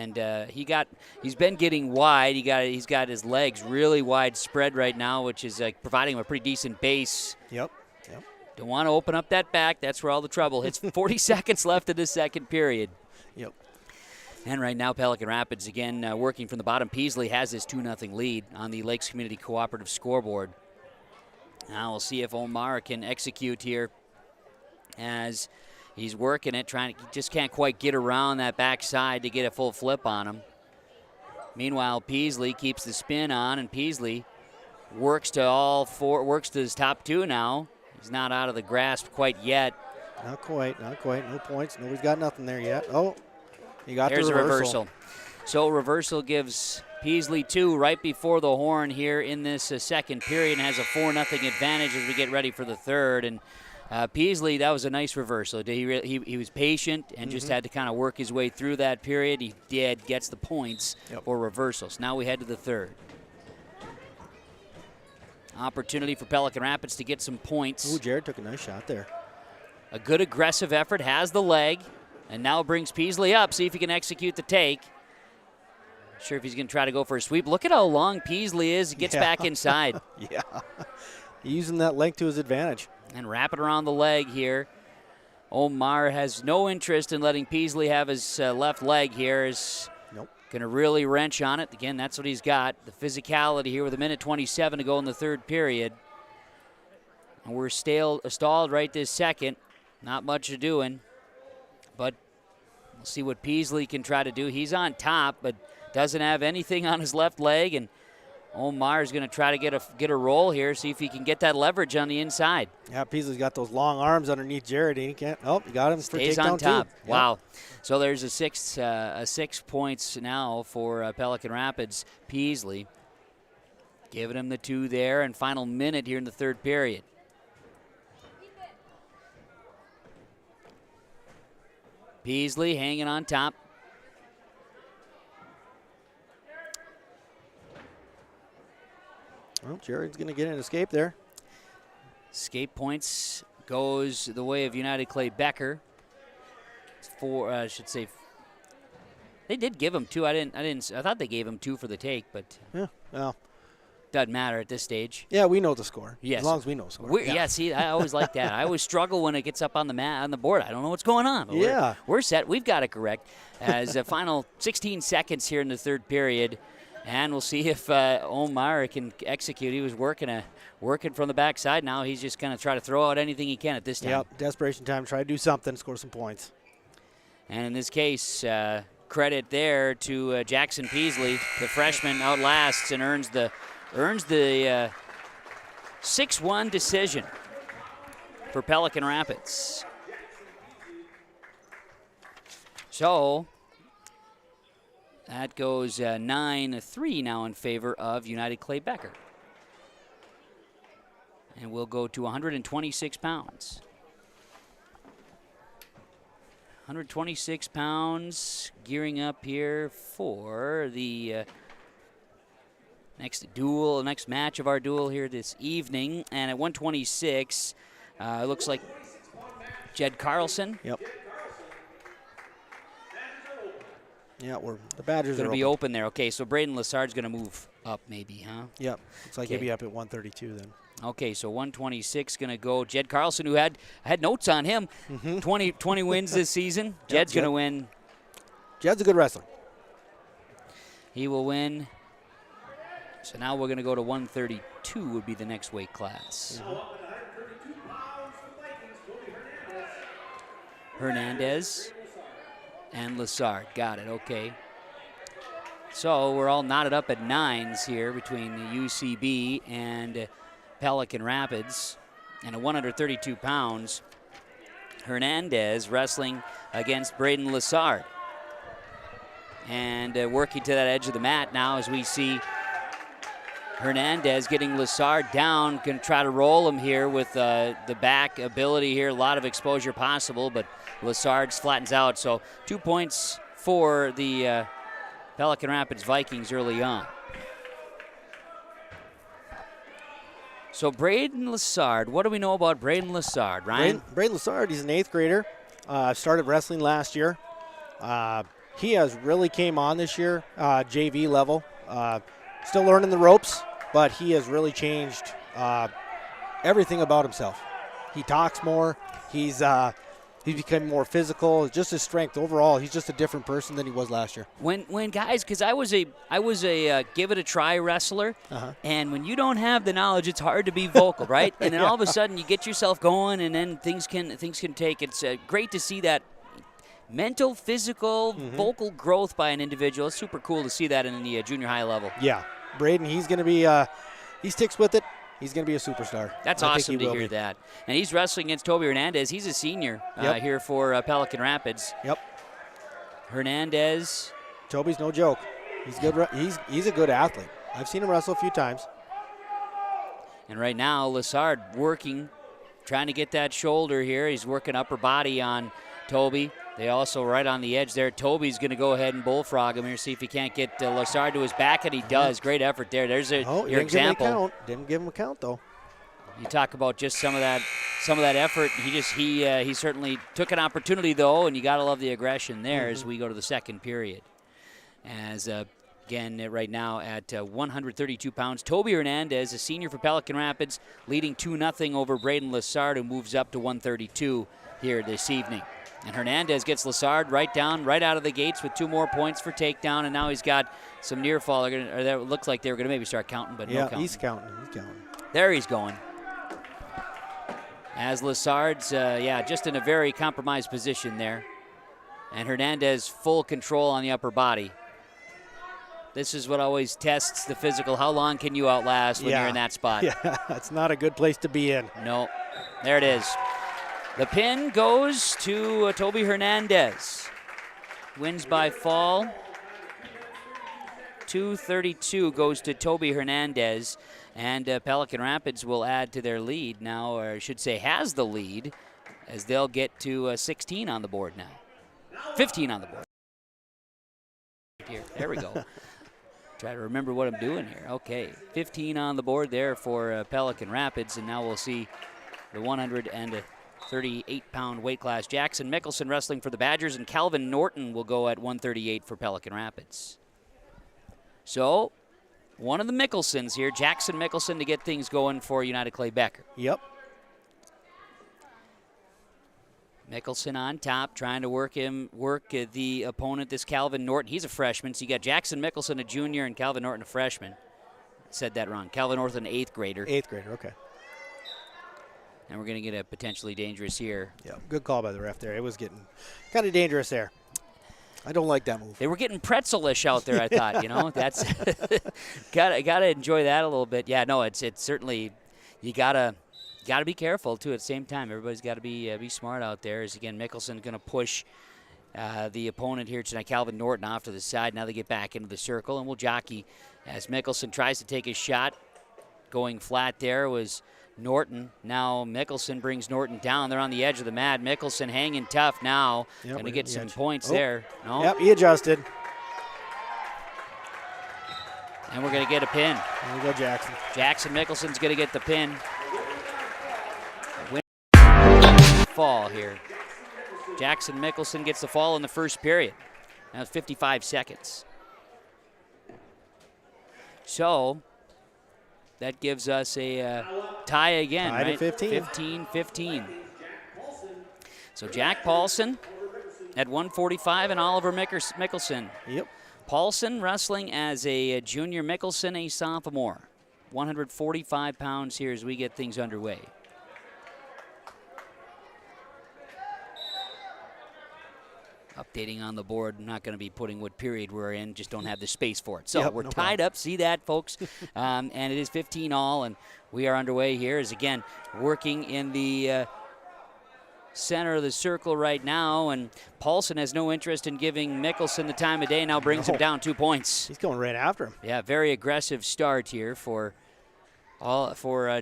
he's been getting wide. He's got his legs really wide spread right now, which is providing him a pretty decent base. Yep. Don't want to open up that back. That's where all the trouble hits. 40 seconds left in the second period. Yep. And right now, Pelican Rapids, again, working from the bottom. Peasley has his 2-0 lead on the Lakes Community Cooperative scoreboard. Now we'll see if Omar can execute here as he's working it, just can't quite get around that backside to get a full flip on him. Meanwhile, Peasley keeps the spin on, and Peasley works to his top two now. He's not out of the grasp quite yet. Not quite. No points. Nobody's got nothing there yet. Oh. There's a reversal. So reversal gives Peasley 2 right before the horn here in this second period and has a 4-0 advantage as we get ready for the third. And Peasley, that was a nice reversal. He was patient and just had to kind of work his way through that period. He gets the points for reversals. Now we head to the third. Opportunity for Pelican Rapids to get some points. Ooh, Jared took a nice shot there. A good aggressive effort, has the leg. And now brings Peasley up, see if he can execute the take. Sure if he's going to try to go for a sweep. Look at how long Peasley is. He gets back inside. Yeah. Using that length to his advantage. And wrap it around the leg here. Omar has no interest in letting Peasley have his left leg here. Is going to really wrench on it. Again, that's what he's got. The physicality here with 1:27 to go in the third period. And we're stalled right this second. Not much doing. But we'll see what Peasley can try to do. He's on top, but doesn't have anything on his left leg. And Omar's going to try to get a roll here, see if he can get that leverage on the inside. Yeah, Peasley's got those long arms underneath Jared. And he can't. Oh, he got him for Stays takedown on top. Too. Wow. So there's a 6 points now for Pelican Rapids. Peasley giving him the 2 there, and final minute here in the third period. Peasley hanging on top. Well, Jared's going to get an escape there. Escape points goes the way of United Clay Becker. It's They did give him 2. I thought they gave him 2 for the take, but yeah, well, doesn't matter at this stage. Yeah, we know the score. Yes, as long as we know the score. Yeah, see, I always like that. I always struggle when it gets up on the board. I don't know what's going on. But yeah, we're set. We've got it correct. As a final 16 seconds here in the third period, and we'll see if Omar can execute. He was working from the backside. Now he's just going to try to throw out anything he can at this time. Yep, desperation time. Try to do something, score some points. And in this case, credit there to Jackson Peasley. The freshman outlasts and earns the 6-1 decision for Pelican Rapids. So that goes 9-3 now in favor of United Clay Becker. And we'll go to 126 pounds. 126 pounds, gearing up here for the next match of our duel here this evening. And at 126, it looks like Jed Carlson. Yep. Yeah, the Badgers going are to be open there. Okay, so Braden Lassard's going to move up maybe, huh? Yep. Looks like he'll be up at 132 then. Okay, so 126 going to go. Jed Carlson, who I had notes on him, 20 wins this season. Jed's going to win. Jed's a good wrestler. He will win. So now we're going to go to 132 would be the next weight class. Hernandez and Lassard. Got it, okay. So we're all knotted up at 9s here between the UCB and Pelican Rapids. And at 132 pounds, Hernandez wrestling against Braden Lassard. And working to that edge of the mat now as we see Hernandez getting Lassard down. Going to try to roll him here with the back ability here. A lot of exposure possible, but Lassard flattens out. So 2 points for the Pelican Rapids Vikings early on. So Braden Lassard, what do we know about Braden Lassard, Ryan? Braden Lassard, he's an 8th grader. Started wrestling last year. He has really came on this year, JV level. Still learning the ropes, but he has really changed everything about himself. He talks more. He's become more physical. Just his strength overall. He's just a different person than he was last year. When guys, because I was a give it a try wrestler, and when you don't have the knowledge, it's hard to be vocal, right? And then all of a sudden you get yourself going, and then things can take. It's great to see that mental, physical, vocal growth by an individual. It's super cool to see that in the junior high level. Yeah, Braden, he's going to be. He sticks with it. He's going to be a superstar. That's awesome to hear that. And he's wrestling against Toby Hernandez. He's a senior here for Pelican Rapids. Yep. Hernandez. Toby's no joke. He's good. He's a good athlete. I've seen him wrestle a few times. And right now, Lassard working, trying to get that shoulder here. He's working upper body on Toby. They also right on the edge there. Toby's going to go ahead and bullfrog him here, see if he can't get Lassard to his back, and he does. Great effort there. There's your example. Didn't give him a count though. You talk about just some of that effort. He certainly took an opportunity though, and you got to love the aggression there as we go to the second period. As again right now at 132 pounds, Toby Hernandez, a senior for Pelican Rapids, leading 2-0 over Braden Lassard, who moves up to 132 here this evening. And Hernandez gets Lassard right out of the gates with 2 more points for takedown, and now he's got some near fall. That looks like they were going to maybe start counting, but no counting. He's counting. There he's going. As Lassard's, just in a very compromised position there. And Hernandez full control on the upper body. This is what always tests the physical. How long can you outlast when you're in that spot? Yeah, that's not a good place to be in. No, there it is. The pin goes to Toby Hernandez. Wins by fall. 232 goes to Toby Hernandez. And Pelican Rapids will add to their lead now, or I should say has the lead, as they'll get to 16 on the board now. 15 on the board. Here, there we go. Try to remember what I'm doing here. Okay, 15 on the board there for Pelican Rapids, and now we'll see the 100 and 38-pound weight class. Jackson Mickelson wrestling for the Badgers, and Calvin Norton will go at 138 for Pelican Rapids. So, one of the Mickelsons here, Jackson Mickelson, to get things going for United Clay Becker. Yep. Mickelson on top, trying to work the opponent, this Calvin Norton. He's a freshman, so you got Jackson Mickelson, a junior, and Calvin Norton, a freshman. Said that wrong. Calvin Norton, an 8th grader. 8th grader, okay. And we're going to get a potentially dangerous here. Yeah, good call by the ref there. It was getting kind of dangerous there. I don't like that move. They were getting pretzel-ish out there, I thought. You know, that's gotta enjoy that a little bit. Yeah, no, it's certainly, you gotta be careful too. At the same time, everybody's got to be smart out there. As again, Mickelson's going to push the opponent here tonight, Calvin Norton, off to the side. Now they get back into the circle, and we'll jockey as Mickelson tries to take his shot. Going flat there was Norton. Now Mickelson brings Norton down. They're on the edge of the mat. Mickelson hanging tough now. Going to get some points there. No? Yep, he adjusted. And we're going to get a pin. There we go, Jackson. Jackson Mickelson's going to get the pin. Fall here. Jackson Mickelson gets the fall in the first period. Now it's 55 seconds. So that gives us a tie again, tied right? At 15. 15-15. So Jack Paulson at 145 and Oliver Mickelson. Yep. Paulson wrestling as a junior, Mickelson a sophomore. 145 pounds here as we get things underway. Updating on the board. I'm not going to be putting what period we're in. Just don't have the space for it. So we're tied up. See that, folks? And it is 15 all, and we are underway here. As again, working in the center of the circle right now, and Paulson has no interest in giving Mickelson the time of day. Now brings him down 2 points. He's going right after him. Yeah, very aggressive start here for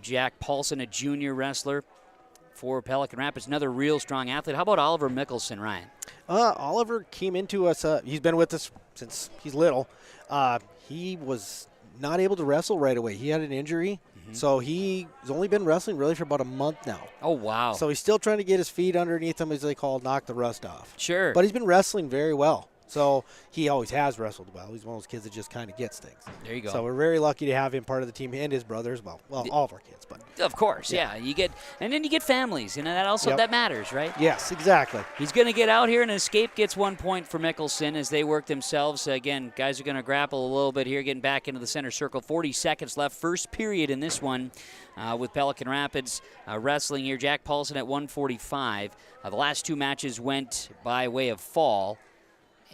Jack Paulson, a junior wrestler for Pelican Rapids. Another real strong athlete. How about Oliver Mickelson, Ryan? Oliver came into us. He's been with us since he's little. He was not able to wrestle right away. He had an injury, so he's only been wrestling really for about a month now. Oh, wow. So he's still trying to get his feet underneath him, as they call it, knock the rust off. Sure. But he's been wrestling very well. So he always has wrestled well. He's one of those kids that just kind of gets things. There you go. So we're very lucky to have him part of the team, and his brother as well. Well, all of our kids, but of course, yeah. And then you get families. You know, that also that matters, right? Yes, exactly. He's going to get out here, and Escape gets 1 point for Mickelson as they work themselves. Again, guys are going to grapple a little bit here, getting back into the center circle. 40 seconds left, first period in this one with Pelican Rapids wrestling here. Jack Paulson at 145. The last two matches went by way of fall.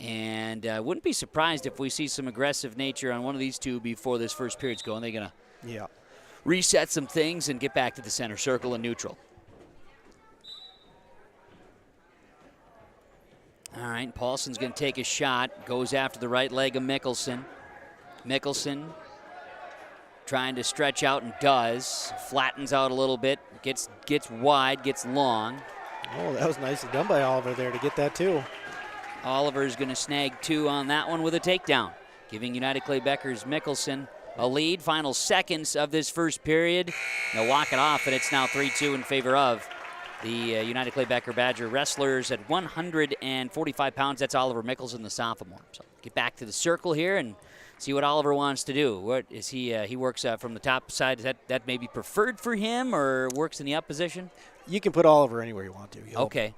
And wouldn't be surprised if we see some aggressive nature on one of these two before this first period's going. They're going to reset some things and get back to the center circle and neutral. All right, Paulson's going to take a shot. Goes after the right leg of Mickelson. Mickelson trying to stretch out and does. Flattens out a little bit. Gets wide, gets long. Oh, that was nicely done by Oliver there to get that too. Oliver's going to snag 2 on that one with a takedown, giving United Clay Becker's Mickelson a lead. Final seconds of this first period. They'll walk it off, and it's now 3-2 in favor of the United Clay Becker Badger wrestlers at 145 pounds. That's Oliver Mickelson, the sophomore. So get back to the circle here and see what Oliver wants to do. What is he? He works from the top side. Is that maybe preferred for him, or works in the up position? You can put Oliver anywhere you want to. Okay.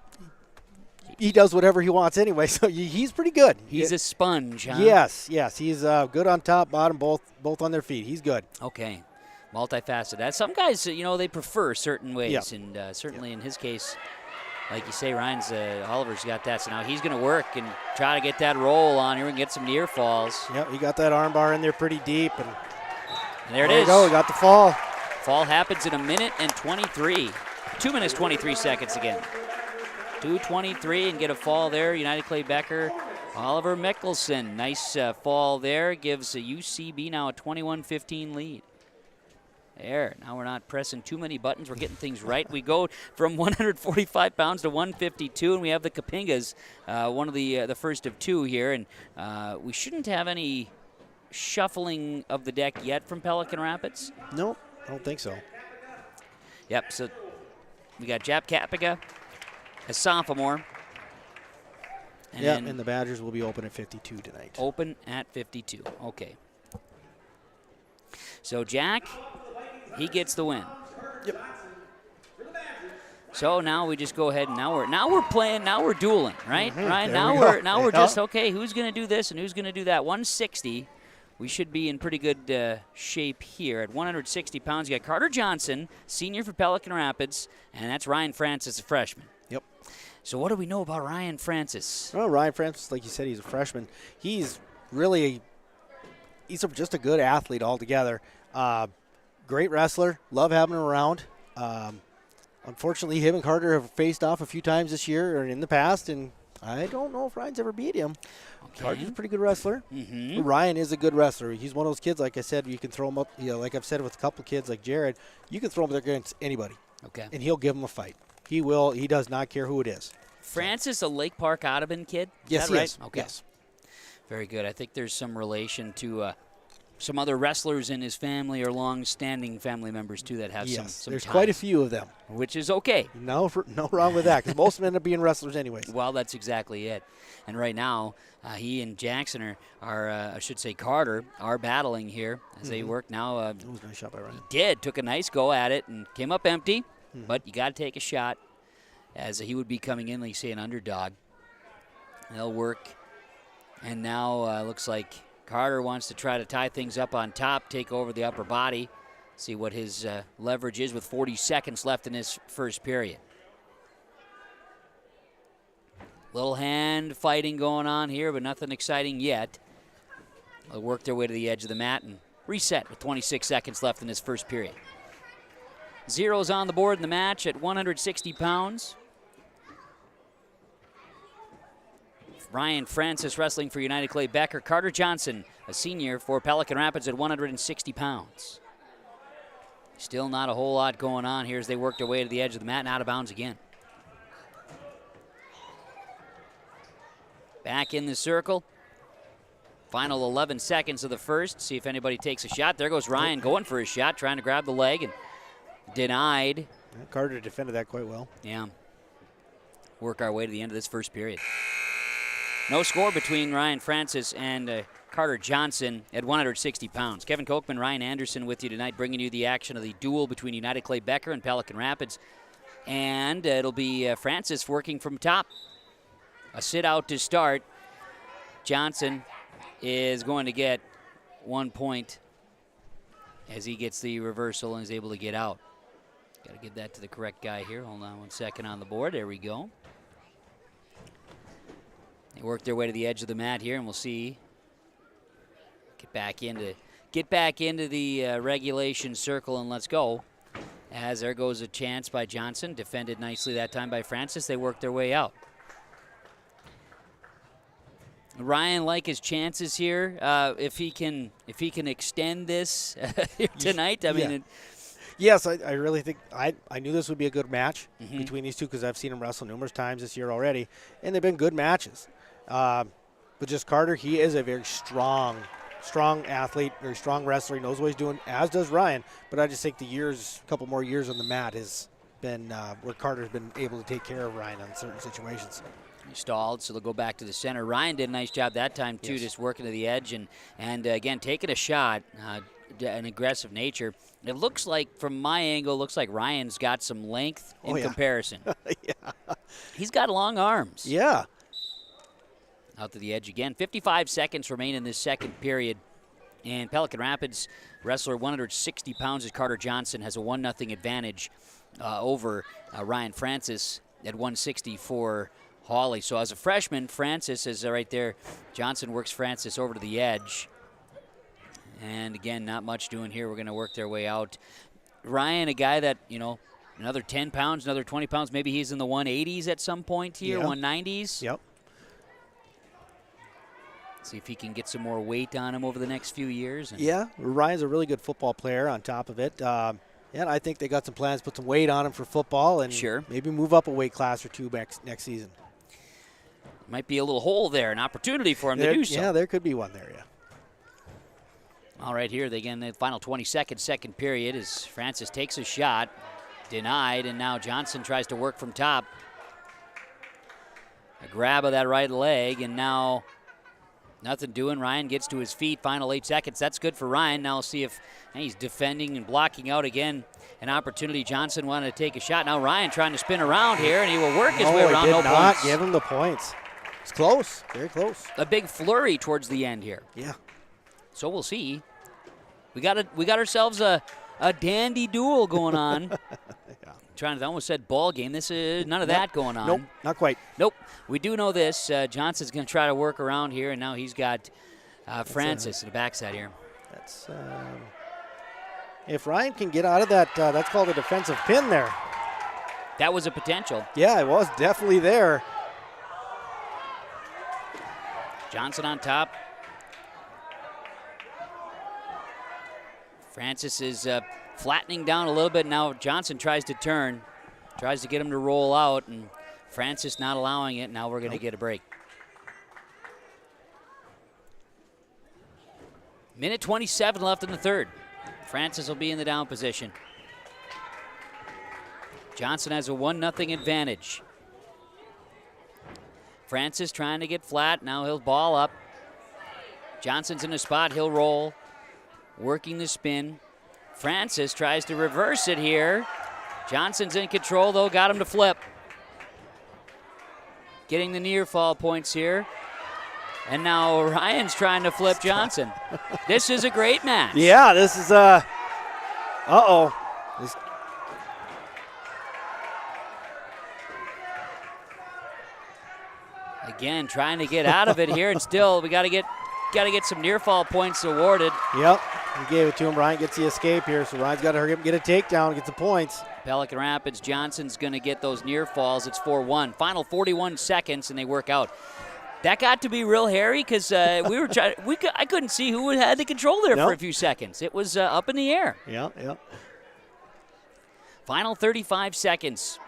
He does whatever he wants anyway, so he's pretty good. He's a sponge, huh? Yes. He's good on top, bottom, both on their feet. He's good. Okay. Multifaceted. Some guys, they prefer certain ways, and certainly in his case, like you say, Oliver's got that. So now he's going to work and try to get that roll on here and get some near falls. Yep, he got that arm bar in there pretty deep. And there it is. You go, he got the fall. Fall happens in 1 minute and 23. 2 minutes, 23 seconds again. 2:23 and get a fall there. United Clay Becker, Oliver Mickelson. Nice fall there. Gives UCB now a 21-15 lead. There. Now we're not pressing too many buttons. We're getting things right. We go from 145 pounds to 152, and we have the Kapingas, one of the first of two here. And we shouldn't have any shuffling of the deck yet from Pelican Rapids. Nope, I don't think so. Yep, so We got Jap Kapiga, a sophomore. And the Badgers will be open at 52 tonight. Open at 52. Okay. So Jack, he gets the win. Yep. So now we just go ahead and now we're playing, now we're dueling, right? Right? There Now we're just okay, who's going to do this and who's going to do that? 160. We should be in pretty good shape here. At 160 pounds, you got Carter Johnson, senior for Pelican Rapids, and that's Ryan Francis, a freshman. Yep. So what do we know about Ryan Francis? Well, Ryan Francis, like you said, he's a freshman. He's really just a good athlete altogether. Great wrestler. Love having him around. Unfortunately, him and Carter have faced off a few times this year or in the past, and I don't know if Ryan's ever beat him. Okay. Carter's a pretty good wrestler. Mm-hmm. Ryan is a good wrestler. He's one of those kids, like I said, you can throw him up, like I've said with a couple kids like Jared, you can throw him against anybody. Okay. And he'll give him a fight. He will. He does not care who it is. Francis, a Lake Park Audubon kid? Yes, that right? he is. Okay. Yes. Very good. I think there's some relation to some other wrestlers in his family or long-standing family members, too, that have some there's ties, quite a few of them. which is okay. No wrong with that, because most of them end up being wrestlers anyways. Well, that's exactly it. And right now, he and Jackson I should say Carter, are battling here as they work now. That was a nice shot by Ryan. He took a nice go at it and came up empty, but you got to take a shot as he would be coming in, like you say, an underdog. They'll work, and now looks like Carter wants to try to tie things up on top, take over the upper body, see what his leverage is with 40 seconds left in this first period. Little hand fighting going on here, but nothing exciting yet. They'll work their way to the edge of the mat and reset with 26 seconds left in this first period. Zeros on the board in the match at 160 pounds. Ryan Francis wrestling for United Clay Becker. Carter Johnson, a senior for Pelican Rapids at 160 pounds. Still not a whole lot going on here as they work their way to the edge of the mat and out of bounds again. Back in the circle. Final 11 seconds of the first. See if anybody takes a shot. There goes Ryan going for his shot, trying to grab the leg and denied. Carter defended that quite well. Yeah. Work our way to the end of this first period. No score between Ryan Francis and Carter Johnson at 160 pounds. Kevin Kochman, Ryan Anderson with you tonight, bringing you the action of the duel between United Clay Becker and Pelican Rapids. And it'll be Francis working from top. A sit out to start. Johnson is going to get 1 point as he gets the reversal and is able to get out. Got to give that to the correct guy here. Hold on 1 second on the board. There we go. They work their way to the edge of the mat here, and we'll see. Get back into the regulation circle, and let's go. As there goes a chance by Johnson, defended nicely that time by Francis. They work their way out. Ryan, like his chances here, if he can extend this tonight. I mean. Yes, I really think I knew this would be a good match between these two because I've seen him wrestle numerous times this year already, and they've been good matches. But just Carter, he is a very strong athlete, very strong wrestler. He knows what he's doing, as does Ryan. But I just think a couple more years on the mat has been where Carter's been able to take care of Ryan on certain situations. He stalled, so they'll go back to the center. Ryan did a nice job that time too, just working to the edge and again taking a shot. An aggressive nature. It looks like, from my angle, looks like Ryan's got some length in comparison. Yeah. He's got long arms. Yeah. Out to the edge again. 55 seconds remain in this second period. And Pelican Rapids wrestler 160 pounds as Carter Johnson has a 1-0 advantage over Ryan Francis at 160 for Hawley. So as a freshman, Francis is right there. Johnson works Francis over to the edge. And again, not much doing here. We're going to work their way out. Ryan, a guy that, another 10 pounds, another 20 pounds. Maybe he's in the 180s at some point here, 190s. Yep. See if he can get some more weight on him over the next few years. Yeah, Ryan's a really good football player on top of it. And I think they got some plans to put some weight on him for football and maybe move up a weight class or two next season. Might be a little hole there, an opportunity for him to do so. Yeah, there could be one there, yeah. All right, here, again, the final 20 seconds, second period, as Francis takes a shot. Denied, and now Johnson tries to work from top. A grab of that right leg, and now nothing doing. Ryan gets to his feet. Final 8 seconds. That's good for Ryan. Now we'll see if he's defending and blocking out again. An opportunity. Johnson wanted to take a shot. Now Ryan trying to spin around here, and he will work his way around. No, no not points. give him the points. It's close. Very close. A big flurry towards the end here. Yeah. So we'll see. We got ourselves a dandy duel going on. I almost said ball game. This is none of that going on. Nope, not quite. Nope. We do know this. Johnson's going to try to work around here, and now he's got Francis in the backside here. That's if Ryan can get out of that, that's called a defensive pin there. That was a potential. Yeah, it was definitely there. Johnson on top. Francis is flattening down a little bit. Now Johnson tries to turn, tries to get him to roll out, and Francis not allowing it. Now we're going to get a break. Minute 27 left in the third. Francis will be in the down position. Johnson has a 1-0 advantage. Francis trying to get flat. Now he'll ball up. Johnson's in a spot. He'll roll. Working the spin. Francis tries to reverse it here. Johnson's in control, though. Got him to flip. Getting the near fall points here. And now Ryan's trying to flip Johnson. This is a great match. Yeah, this is uh-oh. Again, trying to get out of it here, and still we got to get some near fall points awarded. Yep, he gave it to him. Ryan gets the escape here, so Ryan's got to hurry up and get a takedown, get the points. Pelican Rapids, Johnson's going to get those near falls. It's 4-1. Final 41 seconds, and they work out. That got to be real hairy because I couldn't see who had the control there for a few seconds. It was up in the air. Yeah. Final 35 seconds.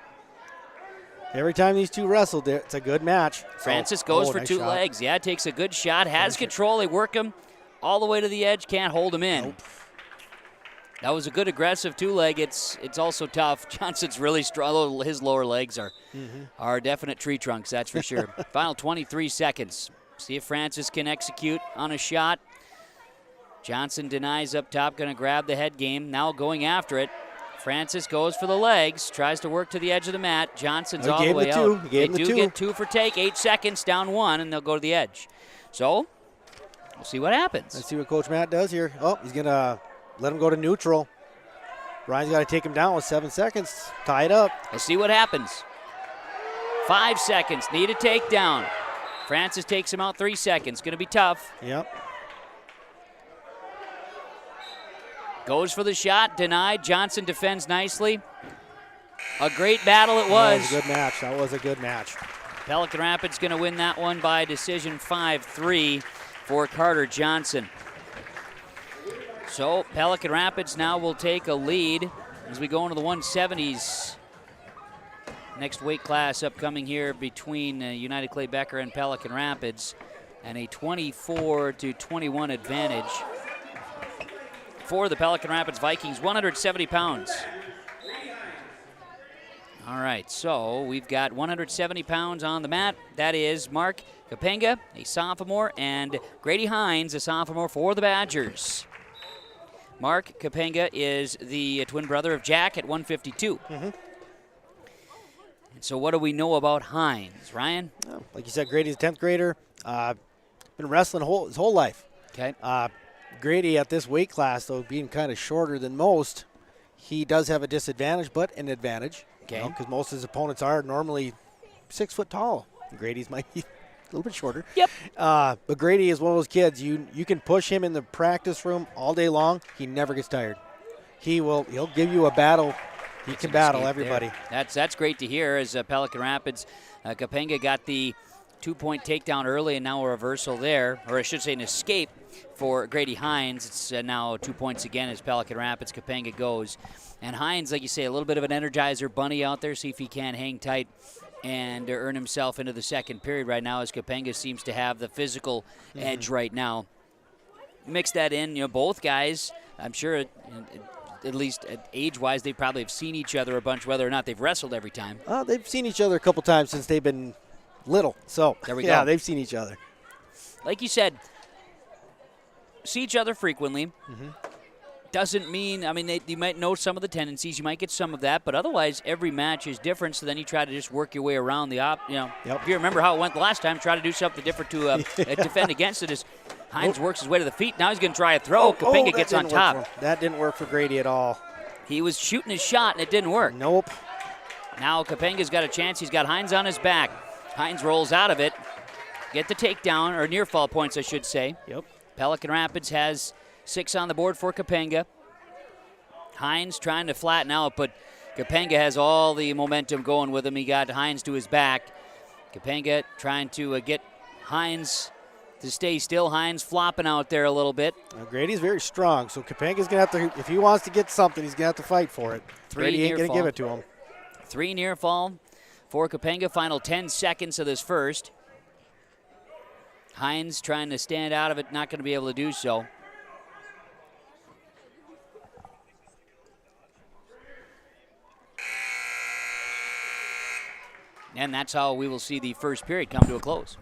Every time these two wrestled, it's a good match. Francis goes for nice two legs. Yeah, takes a good shot, has control. They work him all the way to the edge, can't hold him in. Nope. That was a good aggressive two-leg. It's also tough. Johnson's really strong. His lower legs are definite tree trunks, that's for sure. Final 23 seconds. See if Francis can execute on a shot. Johnson denies up top, going to grab the head game. Now going after it. Francis goes for the legs, tries to work to the edge of the mat. Johnson's all the way out. They do get two for take. 8 seconds, down one, and they'll go to the edge. So we'll see what happens. Let's see what Coach Matt does here. Oh, he's going to let him go to neutral. Ryan's got to take him down with 7 seconds. Tie it up. Let's see what happens. 5 seconds. Need a takedown. Francis takes him out 3 seconds. Going to be tough. Yep. Goes for the shot. Denied. Johnson defends nicely. A great battle it was. That was a good match. That was a good match. Pelican Rapids going to win that one by decision 5-3 for Carter Johnson. So Pelican Rapids now will take a lead as we go into the 170s. Next weight class upcoming here between United Clay Becker and Pelican Rapids, and a 24-21 advantage for the Pelican Rapids Vikings, 170 pounds. All right, so we've got 170 pounds on the mat. That is Mark Kapenga, a sophomore, and Grady Hines, a sophomore for the Badgers. Mark Kapenga is the twin brother of Jack at 152. So what do we know about Hines, Ryan? Oh, like you said, Grady's a 10th grader. Been wrestling his whole life. Okay. Grady at this weight class, though, being kind of shorter than most, he does have a disadvantage, but an advantage. Okay. Because most of his opponents are normally 6 foot tall. Grady's might be a little bit shorter. Yep. But Grady is one of those kids, you can push him in the practice room all day long. He never gets tired. He'll give you a battle. He can battle everybody. That's great to hear as Pelican Rapids. Kapenga got the 2-point takedown early, and now a reversal there, or I should say an escape for Grady Hines. It's now 2 points again as Pelican Rapids. Kapenga goes. And Hines, like you say, a little bit of an energizer bunny out there, see if he can hang tight and earn himself into the second period right now, as Kapenga seems to have the physical edge right now. Mix that in, both guys, I'm sure at least age-wise, they probably have seen each other a bunch, whether or not they've wrestled every time. They've seen each other a couple times since they've been little. So, there we go. Yeah, they've seen each other. Like you said, see each other frequently. Mm-hmm. Doesn't mean, you might know some of the tendencies. You might get some of that, but otherwise, every match is different, so then you try to just work your way around the If you remember how it went the last time, try to do something different to defend against it. As Hines works his way to the feet. Now he's going to try a throw. Kapenga gets on top. That didn't work for Grady at all. He was shooting his shot, and it didn't work. Nope. Now Kapenga's got a chance. He's got Hines on his back. Hines rolls out of it. Get the takedown, or near fall points, I should say. Yep. Pelican Rapids has 6 on the board for Kapenga. Hines trying to flatten out, but Kapenga has all the momentum going with him. He got Hines to his back. Kapenga trying to get Hines to stay still. Hines flopping out there a little bit. Grady's very strong, so Kapenga's going to have to, if he wants to get something, he's going to have to fight for it. Grady ain't going to give it to him. 3 near fall for Kapenga. Final 10 seconds of this first. Hines trying to stand out of it, not going to be able to do so. And that's how we will see the first period come to a close.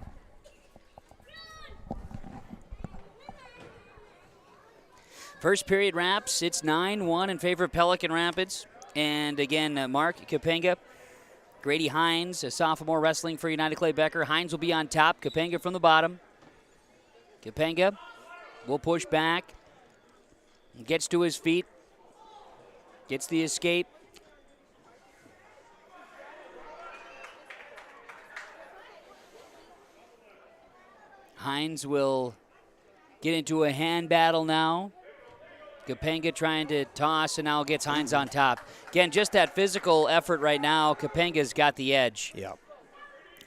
First period wraps. It's 9-1 in favor of Pelican Rapids. And again, Mark Kapenga, Grady Hines, a sophomore wrestling for United Clay Becker. Hines will be on top, Kapenga from the bottom. Kapenga will push back, gets to his feet, gets the escape. Hines will get into a hand battle now. Kapenga trying to toss, and now gets Hines on top. Again, just that physical effort right now. Kapenga's got the edge. Yeah.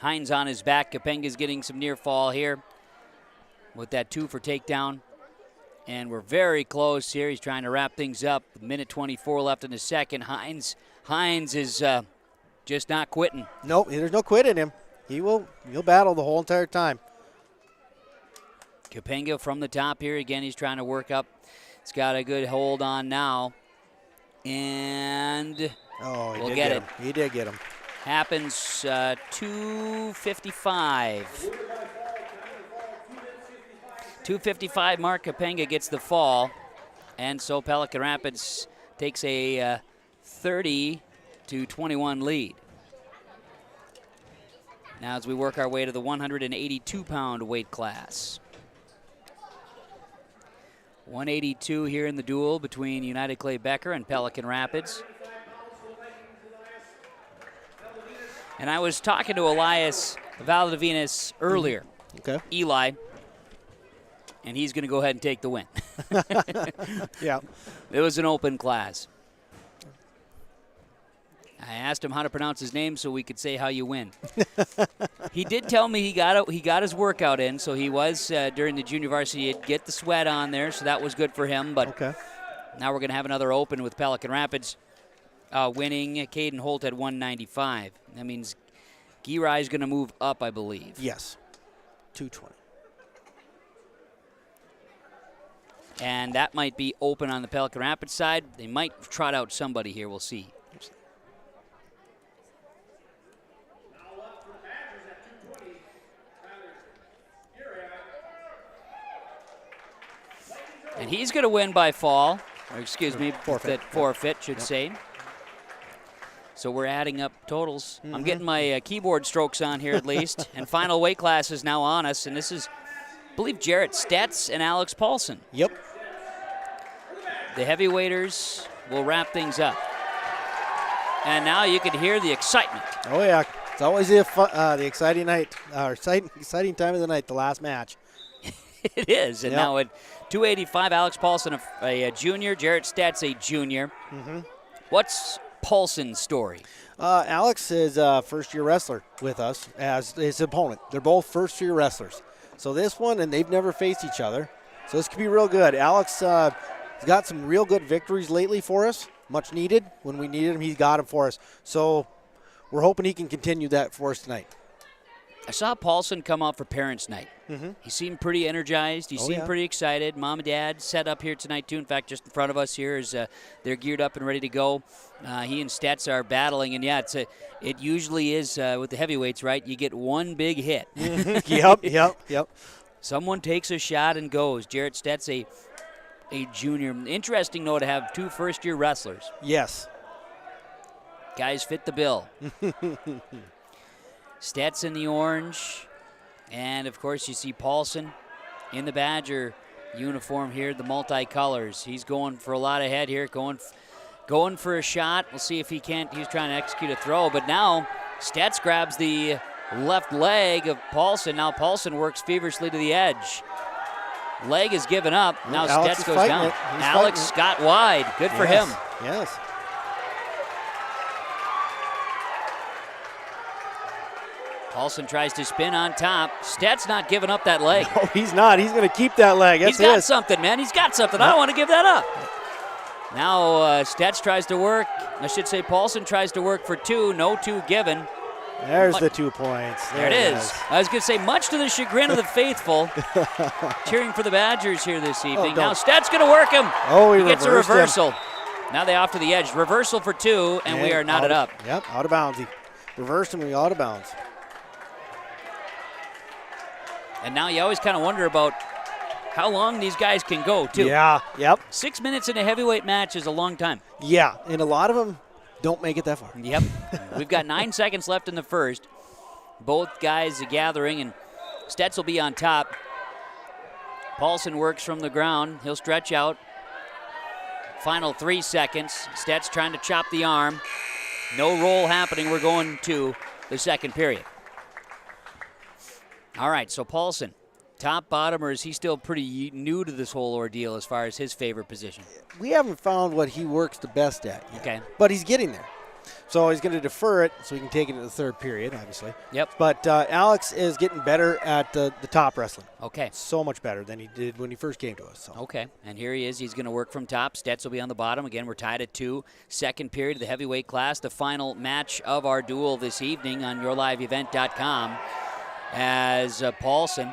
Hines on his back. Kapenga's getting some near fall here with that 2 for takedown. And we're very close here. He's trying to wrap things up. Minute 24 left in the second. Hines is just not quitting. Nope, there's no quit in him. He'll battle the whole entire time. Kapenga from the top here. Again, he's trying to work up. He's got a good hold on now. And we'll get it. He did get him. Happens 2:55. 2:55, Mark Kapenga gets the fall. And so Pelican Rapids takes a 30-21 lead. Now as we work our way to the 182-pound weight class. 182 here in the duel between United Clay Becker and Pelican Rapids. And I was talking to Elias Valdivinas earlier. Okay. Eli. And he's going to go ahead and take the win. Yeah. It was an open class. I asked him how to pronounce his name so we could say how you win. He did tell me he got his workout in, so he was during the junior varsity. He'd get the sweat on there, so that was good for him. But now we're going to have another open with Pelican Rapids winning. Caden Holt at 195. That means Girai is going to move up, I believe. Yes, 220. And that might be open on the Pelican Rapids side. They might trot out somebody here. We'll see. And he's going to win by fall, or excuse me, forfeit, should say. So we're adding up totals. I'm getting my keyboard strokes on here at least. And final weight class is now on us, and this is, I believe, Jarrett Stetz and Alex Paulson. Yep. The heavyweighters will wrap things up. And now you can hear the excitement. Oh, yeah. It's always the exciting night, exciting time of the night, the last match. It is. And now at 285, Alex Paulson, a junior. Jarrett Stetz, a junior. What's Paulson's story? Alex is a first-year wrestler with us as his opponent. They're both first-year wrestlers. So this one, and they've never faced each other. So this could be real good. Alex has got some real good victories lately for us. Much needed. When we needed him, he's got him for us. So we're hoping he can continue that for us tonight. I saw Paulson come out for Parents' Night. Mm-hmm. He seemed pretty energized. He seemed pretty excited. Mom and Dad set up here tonight, too. In fact, just in front of us here is they're geared up and ready to go. He and Stets are battling. And, yeah, it usually is with the heavyweights, right? You get one big hit. Yep. Someone takes a shot and goes. Jarrett Stets, a junior. Interesting, though, to have 2 first-year wrestlers. Yes. Guys fit the bill. Stets in the orange. And, of course, you see Paulson in the Badger uniform here, the multicolors. He's going for a lot of head here, going for a shot. We'll see if he can't. He's trying to execute a throw. But now Stets grabs the left leg of Paulson. Now Paulson works feverishly to the edge. Leg is given up. Now Stets goes down. Alex got wide. Good for him. Yes. Paulson tries to spin on top. Stets not giving up that leg. No, he's not. He's going to keep that leg. That's He's got something, man. He's got something. I don't want to give that up. Now Stets tries to work. I should say Paulson tries to work for 2. No 2 given. There's the 2 points. There it is. I was going to say, much to the chagrin of the faithful, cheering for the Badgers here this evening. Now Stets going to work him. Oh, he gets a reversal. Him. Now they off to the edge. Reversal for 2, and we are knotted up. Yep, out of bounds. He reversed him, we out of bounds. And now you always kind of wonder about how long these guys can go, too. Yeah, yep. 6 minutes in a heavyweight match is a long time. Yeah, and a lot of them don't make it that far. Yep. We've got 9 seconds left in the first. Both guys are gathering, and Stets will be on top. Paulson works from the ground. He'll stretch out. Final 3 seconds. Stets trying to chop the arm. No roll happening. We're going to the second period. All right, so Paulson, top, bottom, or is he still pretty new to this whole ordeal as far as his favorite position? We haven't found what he works the best at yet. Okay. But he's getting there. So he's going to defer it so he can take it to the third period, obviously. Yep. But Alex is getting better at the top wrestling. Okay. So much better than he did when he first came to us. So. Okay, and here he is. He's going to work from top. Stets will be on the bottom. Again, we're tied at 2. Second period of the heavyweight class, the final match of our duel this evening on yourliveevent.com. As Paulson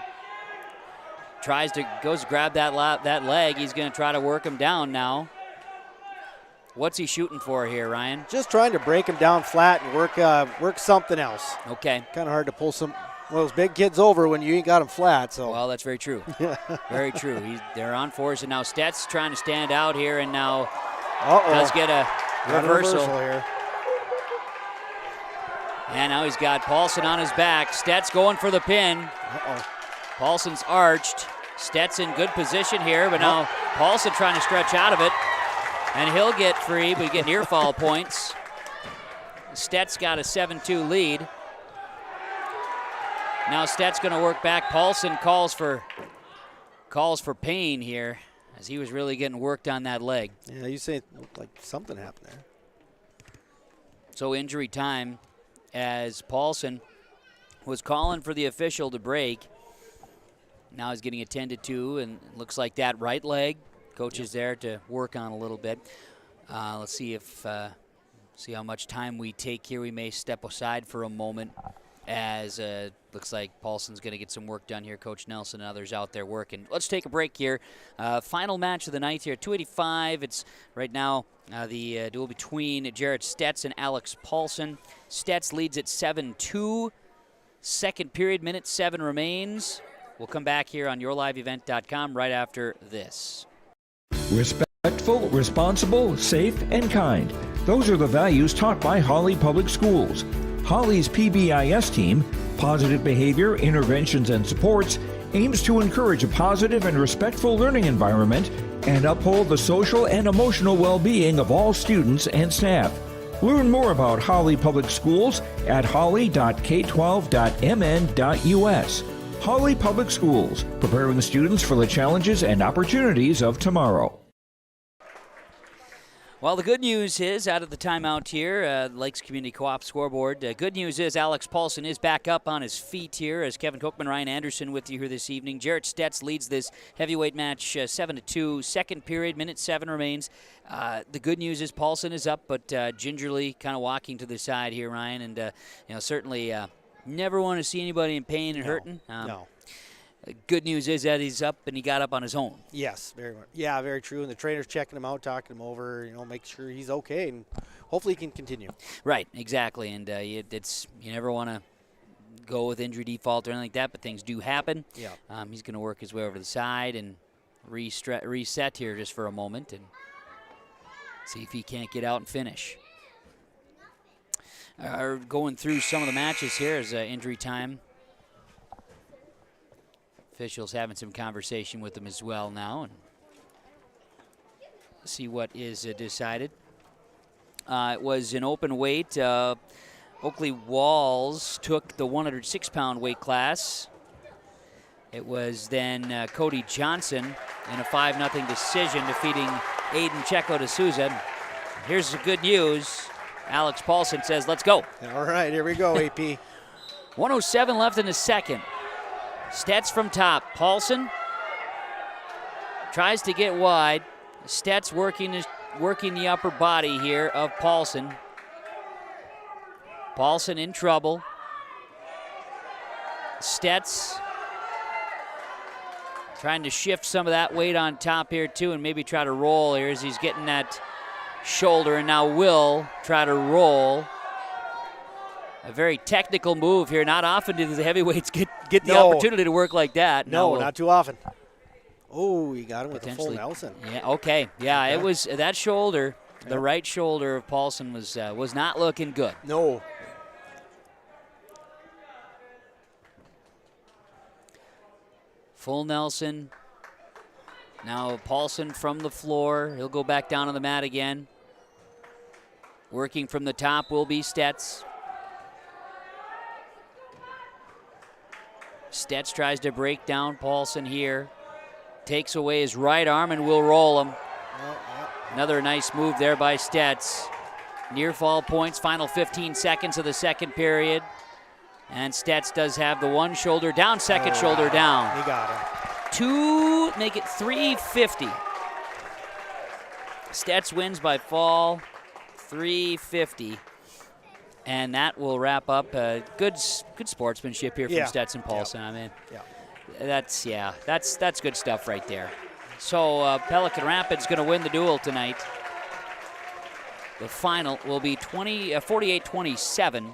goes to grab that leg. He's going to try to work him down now. What's he shooting for here, Ryan? Just trying to break him down flat and work something else. Okay. Kind of hard to pull one of those big kids over when you ain't got him flat. So. Well, that's very true. Very true. They're on force, and now Stets trying to stand out here, and now does get a reversal here. And now he's got Paulson on his back. Stets going for the pin. Paulson's arched. Stets in good position here, but now Paulson trying to stretch out of it. And he'll get free, but get near fall points. Stets got a 7-2 lead. Now Stets going to work back. Paulson calls for pain here as he was really getting worked on that leg. Yeah, you say it looked like something happened there. So injury time, as Paulson was calling for the official to break. Now he's getting attended to, and it looks like that right leg. Coach is there to work on a little bit. Let's see see how much time we take here. We may step aside for a moment, as looks like Paulson's going to get some work done here. Coach Nelson and others out there working. Let's take a break here. Final match of the night here, 285. It's right now the duel between Jarrett Stets and Alex Paulson. Stets leads at 7-2. Second period, minute 7 remains. We'll come back here on yourliveevent.com right after this. Respectful, responsible, safe, and kind. Those are the values taught by Hawley Public Schools. Hawley's PBIS team, Positive Behavior, Interventions, and Supports, aims to encourage a positive and respectful learning environment and uphold the social and emotional well-being of all students and staff. Learn more about Hawley Public Schools at hawley.k12.mn.us. Hawley Public Schools, preparing students for the challenges and opportunities of tomorrow. Well, the good news is, out of the timeout here, Lakes Community Co-op scoreboard, good news is Alex Paulson is back up on his feet here, as Kevin Cookman, Ryan Anderson with you here this evening. Jarrett Stets leads this heavyweight match 7-2. Second period, minute 7 remains. The good news is Paulson is up, but gingerly kind of walking to the side here, Ryan, and certainly Never want to see anybody in pain and hurting. No. Good news is that he's up and he got up on his own. Yes, very much. Yeah, very true. And the trainer's checking him out, talking him over, make sure he's okay, and hopefully he can continue. Right, exactly. And you never want to go with injury default or anything like that, but things do happen. Yeah. He's going to work his way over to the side and reset here just for a moment and see if he can't get out and finish. Going through some of the matches here is injury time. Officials having some conversation with them as well now and see what is decided. It was an open weight. Oakley Walls took the 106-pound weight class. It was then Cody Johnson in a 5-0 decision defeating Aiden Checo D'Souza. Here's the good news. Alex Paulson says, let's go. All right, here we go, AP. 107 left in the second. Stetz from top. Paulson tries to get wide. Stetz working the upper body here of Paulson. Paulson in trouble. Stetz trying to shift some of that weight on top here too and maybe try to roll here as he's getting that shoulder, and now will try to roll. A very technical move here. Not often do the heavyweights get the opportunity to work like that. No, not too often. Oh, he got him with a full Nelson. Yeah, okay. Yeah, it was that shoulder, the right shoulder of Paulson was not looking good. No. Full Nelson. Now Paulson from the floor. He'll go back down on the mat again. Working from the top will be Stetz. Stetz tries to break down Paulson here. Takes away his right arm and will roll him. Another nice move there by Stetz. Near fall points, final 15 seconds of the second period. And Stetz does have the one shoulder down, second shoulder down. He got him. To make it 350. Stetz wins by fall, 350. And that will wrap up good sportsmanship here from Stetz and Paulson. I mean, that's good stuff right there. So Pelican Rapids going to win the duel tonight. The final will be 48-27.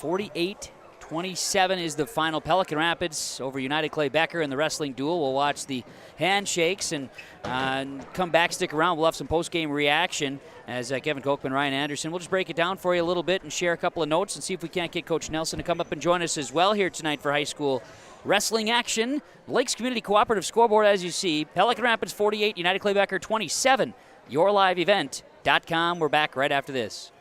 .28-27 is the final. Pelican Rapids over United Clay Becker in the wrestling duel. We'll watch the handshakes and come back, stick around. We'll have some post-game reaction as Kevin Kochman, Ryan Anderson. We'll just break it down for you a little bit and share a couple of notes and see if we can't get Coach Nelson to come up and join us as well here tonight for high school wrestling action. Lakes Community Cooperative scoreboard, as you see, Pelican Rapids 48, United Clay Becker 27. YourLiveEvent.com. We're back right after this.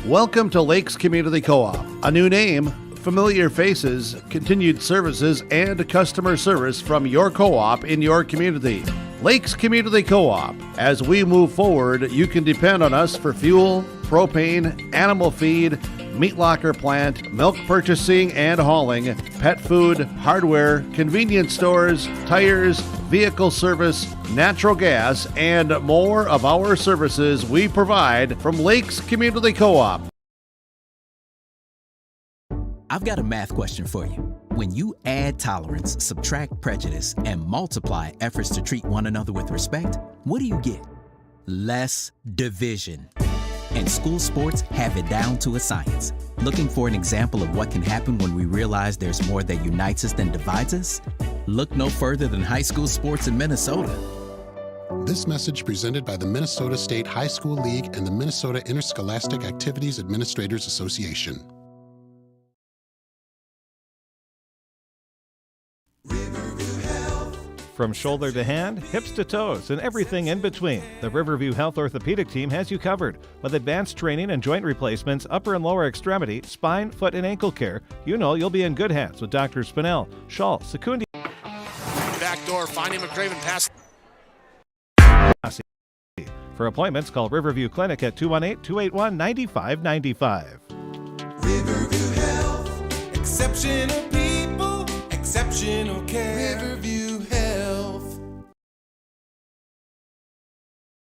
Welcome to Lakes Community Co-op. A new name, familiar faces, continued services, and customer service from your co-op in your community. Lakes Community Co-op. As we move forward, you can depend on us for fuel, propane, animal feed, meat locker plant, milk purchasing and hauling, pet food, hardware, convenience stores, tires, vehicle service, natural gas, and more of our services we provide from Lakes Community Co-op. I've got a math question for you. When you add tolerance, subtract prejudice, and multiply efforts to treat one another with respect, what do you get? Less division. And school sports have it down to a science. Looking for an example of what can happen when we realize there's more that unites us than divides us? Look no further than high school sports in Minnesota. This message presented by the Minnesota State High School League and the Minnesota Interscholastic Activities Administrators Association. From shoulder to hand, hips to toes, and everything in between, the Riverview Health Orthopedic Team has you covered. With advanced training and joint replacements, upper and lower extremity, spine, foot, and ankle care, you know you'll be in good hands with Dr. Spinell, Schall, Secundi. Backdoor, finding McCraven pass. For appointments, call Riverview Clinic at 218-281-9595. Riverview Health, exceptional people, exceptional care. Riverview Health.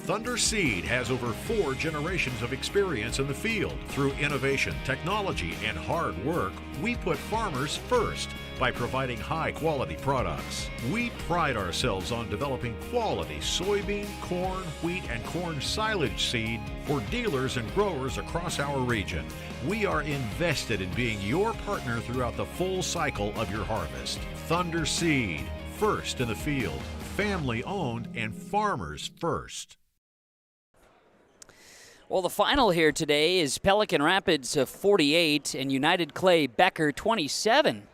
Thunder Seed has over 4 generations of experience in the field. Through innovation, technology, and hard work, we put farmers first by providing high-quality products. We pride ourselves on developing quality soybean, corn, wheat, and corn silage seed for dealers and growers across our region. We are invested in being your partner throughout the full cycle of your harvest. Thunder Seed, first in the field, family-owned, and farmers first. Well, the final here today is Pelican Rapids 48 and United Clay Becker 27.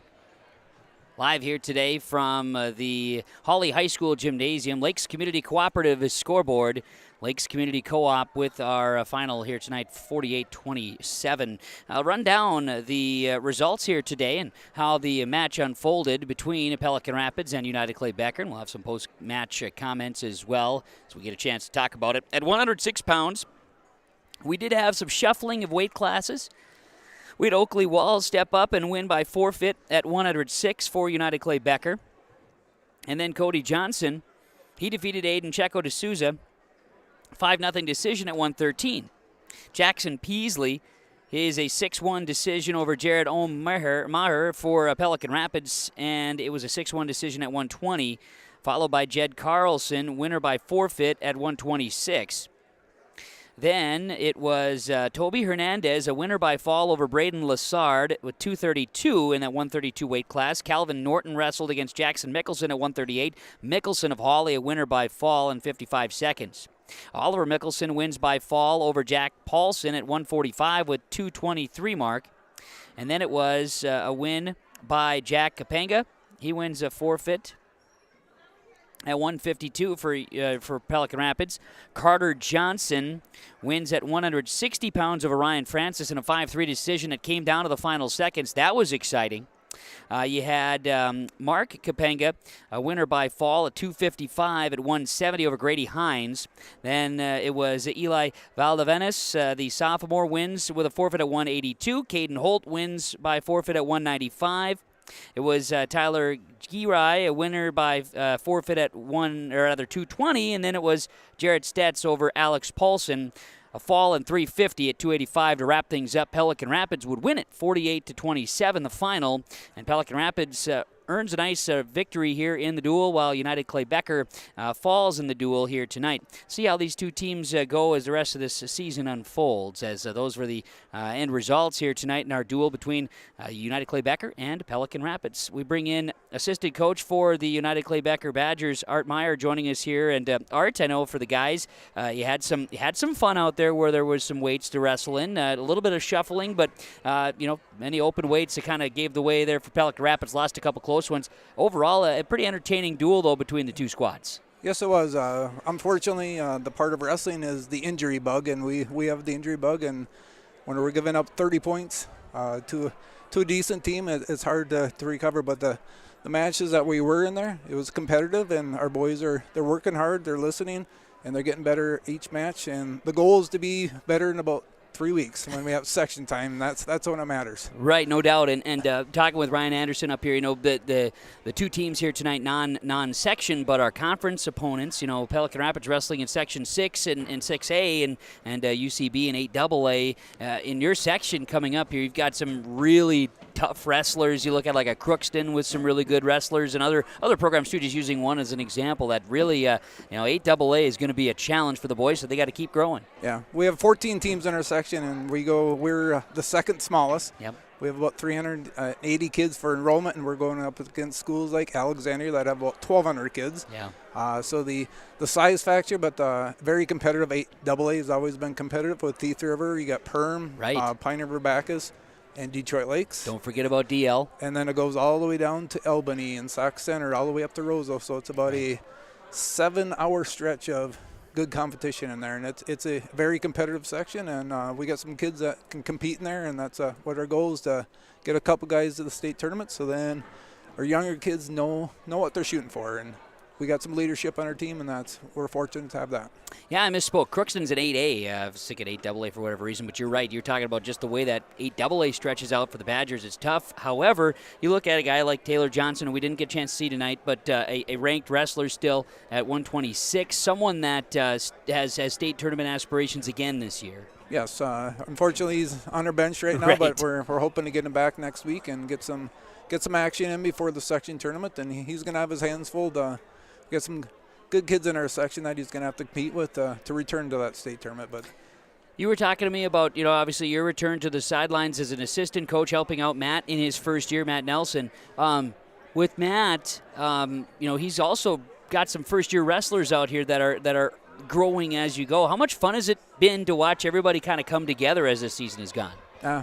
Live here today from the Hawley High School Gymnasium, Lakes Community Cooperative scoreboard. Lakes Community Co-op with our final here tonight, 48-27. I'll run down the results here today and how the match unfolded between Pelican Rapids and United Clay Becker. And we'll have some post-match comments as well, so we get a chance to talk about it. At 106 pounds, we did have some shuffling of weight classes. We had Oakley Walls step up and win by forfeit at 106 for United Clay Becker. And then Cody Johnson, he defeated Aiden Checo de Souza, 5-0 decision at 113. Jackson Peasley is a 6-1 decision over Jared Maher for Pelican Rapids, and it was a 6-1 decision at 120, followed by Jed Carlson, winner by forfeit at 126. Then it was Toby Hernandez, a winner by fall over Braden Lassard with 232 in that 132 weight class. Calvin Norton wrestled against Jackson Mickelson at 138. Mickelson of Hawley, a winner by fall in 55 seconds. Oliver Mickelson wins by fall over Jack Paulson at 145 with 223 mark. And then it was a win by Jack Kapanga. He wins a forfeit at 152 for Pelican Rapids. Carter Johnson wins at 160 pounds over Ryan Francis in a 5-3 decision that came down to the final seconds. That was exciting. You had Mark Kapanga, a winner by fall at 255 at 170 over Grady Hines. Then it was Eli Valdevenis, the sophomore, wins with a forfeit at 182. Caden Holt wins by forfeit at 195. It was Tyler Girai, a winner by forfeit at 220, and then it was Jared Stetz over Alex Paulson, a fall in 350 at 285 to wrap things up. Pelican Rapids would win it 48-27, the final, and Pelican Rapids earns a nice victory here in the duel, while United Clay Becker falls in the duel here tonight. See how these two teams go as the rest of this season unfolds, as those were the end results here tonight in our duel between United Clay Becker and Pelican Rapids. We bring in assistant coach for the United Clay Becker Badgers, Art Meyer, joining us here. And Art, I know for the guys, you had some fun out there where there was some weights to wrestle in, a little bit of shuffling, but many open weights that kind of gave the way there for Pelican Rapids. Lost a couple close ones. Overall, a pretty entertaining duel, though, between the two squads. Yes, it was. Unfortunately, the part of wrestling is the injury bug, and we have the injury bug, and when we're giving up 30 points to a decent team, it's hard to recover. But the matches that we were in there, it was competitive, and our boys they're working hard, they're listening, and they're getting better each match. And the goal is to be better in about 3 weeks when we have section time. That's when it matters. Right, no doubt. And talking with Ryan Anderson up here, the two teams here tonight, non-section, but our conference opponents. Pelican Rapids wrestling in Section 6 and 6A, and UCB in 8AA. In your section coming up here, you've got some really tough wrestlers. You look at like a Crookston with some really good wrestlers, and other programs too. Just using one as an example, that really 8AA is going to be a challenge for the boys, so they got to keep growing. Yeah, we have 14 teams in our section, and we're the second smallest. Yep. We have about 380 kids for enrollment, and we're going up against schools like Alexandria that have about 1,200 kids. Yeah. So the size factor, but very competitive. 8AA has always been competitive with Thief River. You got Perm, right. Pine River Bacchus, and Detroit Lakes. Don't forget about DL. And then it goes all the way down to Albany and Sauk Center, all the way up to Roseau. So it's about a 7-hour stretch of good competition in there, and it's a very competitive section, and we got some kids that can compete in there, and that's what our goal is, to get a couple guys to the state tournament, so then our younger kids know what they're shooting for, and we got some leadership on our team, and we're fortunate to have that. Yeah, I misspoke. Crookston's an 8A. I was thinking 8AA for whatever reason, but you're right. You're talking about just the way that 8AA stretches out for the Badgers. It's tough. However, you look at a guy like Taylor Johnson, who we didn't get a chance to see tonight, but a ranked wrestler still at 126, someone that has state tournament aspirations again this year. Yes, unfortunately he's on our bench right now, but we're hoping to get him back next week and get some action in before the section tournament. And he's going to have his hands full to get some good kids in our section that he's going to have to compete with to return to that state tournament. But you were talking to me about, obviously your return to the sidelines as an assistant coach, helping out Matt in his first year, Matt Nelson. With Matt, he's also got some first-year wrestlers out here that are growing as you go. How much fun has it been to watch everybody kind of come together as the season has gone?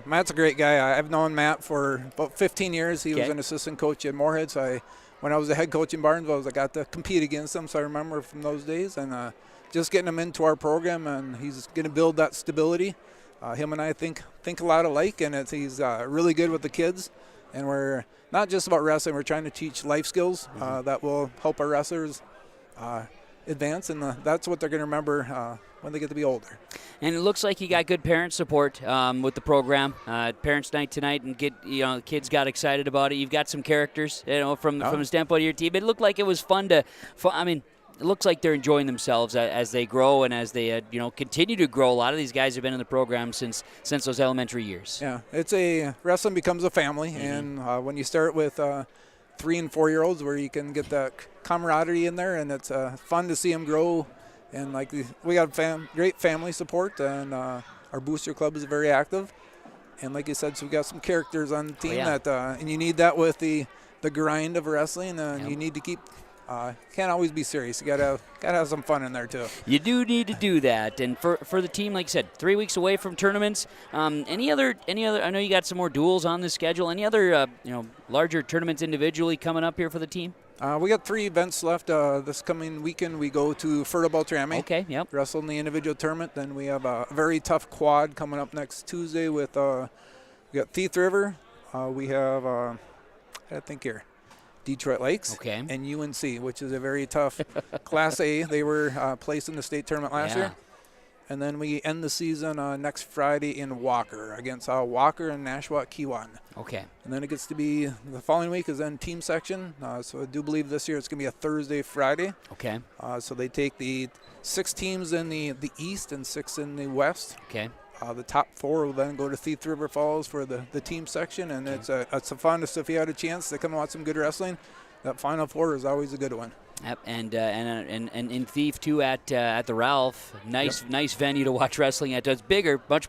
Matt's a great guy. I've known Matt for about 15 years. He was an assistant coach at Moorhead, so when I was the head coach in Barnesville, I got to compete against him, so I remember from those days. And just getting him into our program, and he's going to build that stability. Him and I think a lot alike, and he's really good with the kids. And we're not just about wrestling. We're trying to teach life skills that will help our wrestlers advance, and that's what they're going to remember when they get to be older. And it looks like you got good parent support with the program. Parents' night tonight, and the kids got excited about it. You've got some characters, from the standpoint of your team. It looked like it was fun to. It looks like they're enjoying themselves as they grow and as they continue to grow. A lot of these guys have been in the program since those elementary years. Yeah, wrestling becomes a family, and when you start with 3 and 4 year olds, where you can get that camaraderie in there, and it's fun to see them grow. And we got great family support, and our booster club is very active. And like you said, so we got some characters on the team and you need that with the grind of wrestling, and you need to keep. Can't always be serious. You gotta have some fun in there too. You do need to do that, and for the team, like I said, 3 weeks away from tournaments. Any other? I know you got some more duels on the schedule. Any other larger tournaments individually coming up here for the team? We got 3 events left. This coming weekend, we go to Fertile Beltrami. Okay, yep. Wrestle in the individual tournament. Then we have a very tough quad coming up next Tuesday with we got Thief River. We have I think here. Detroit Lakes and UNC, which is a very tough Class A. They were placed in the state tournament last year. And then we end the season next Friday in Walker against Walker and Nashua Keewatin. Okay. And then it gets to be the following week is then team section. So I do believe this year it's going to be a Thursday, Friday. Okay. So they take the 6 teams in the East and 6 in the West. Okay. The top 4 will then go to Thief River Falls for the team section, and it's a fun. So if you had a chance to come and watch some good wrestling, that Final 4 is always a good one. Yep, and in Thief too at the Ralph, nice venue to watch wrestling at. It's bigger, much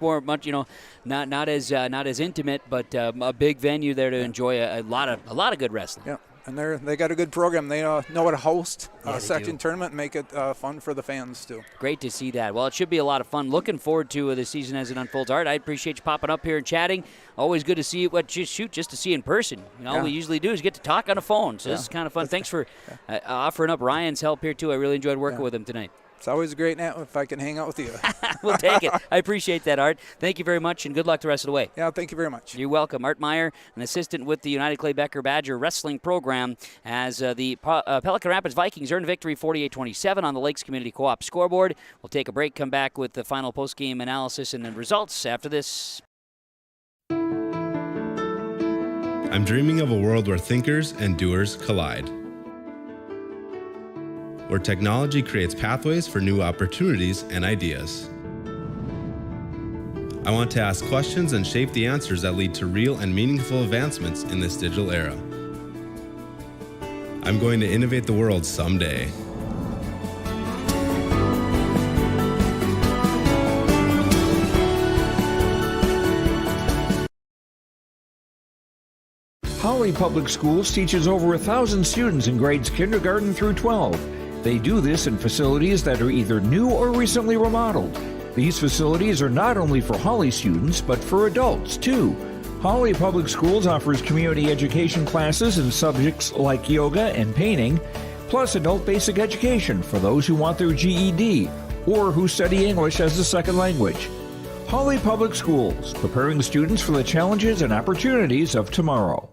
not as intimate, but a big venue there to enjoy a lot of good wrestling. Yeah. And they got a good program. They know how to host a section tournament and make it fun for the fans, too. Great to see that. Well, it should be a lot of fun. Looking forward to the season as it unfolds. Art, I appreciate you popping up here and chatting. Always good to see you. Just to see you in person. All we usually do is get to talk on the phone, so this is kind of fun. Thanks for offering up Ryan's help here, too. I really enjoyed working with him tonight. It's always great if I can hang out with you. We'll take it. I appreciate that, Art. Thank you very much, and good luck the rest of the way. Yeah, thank you very much. You're welcome. Art Meyer, an assistant with the United Clay Becker Badger Wrestling Program, as the Pelican Rapids Vikings earned victory 48-27 on the Lakes Community Co-op scoreboard. We'll take a break, come back with the final post-game analysis and the results after this. I'm dreaming of a world where thinkers and doers collide, where technology creates pathways for new opportunities and ideas. I want to ask questions and shape the answers that lead to real and meaningful advancements in this digital era. I'm going to innovate the world someday. Hawley Public Schools teaches over 1,000 students in grades kindergarten through 12. They do this in facilities that are either new or recently remodeled. These facilities are not only for Hawley students, but for adults, too. Hawley Public Schools offers community education classes in subjects like yoga and painting, plus adult basic education for those who want their GED or who study English as a second language. Hawley Public Schools, preparing students for the challenges and opportunities of tomorrow.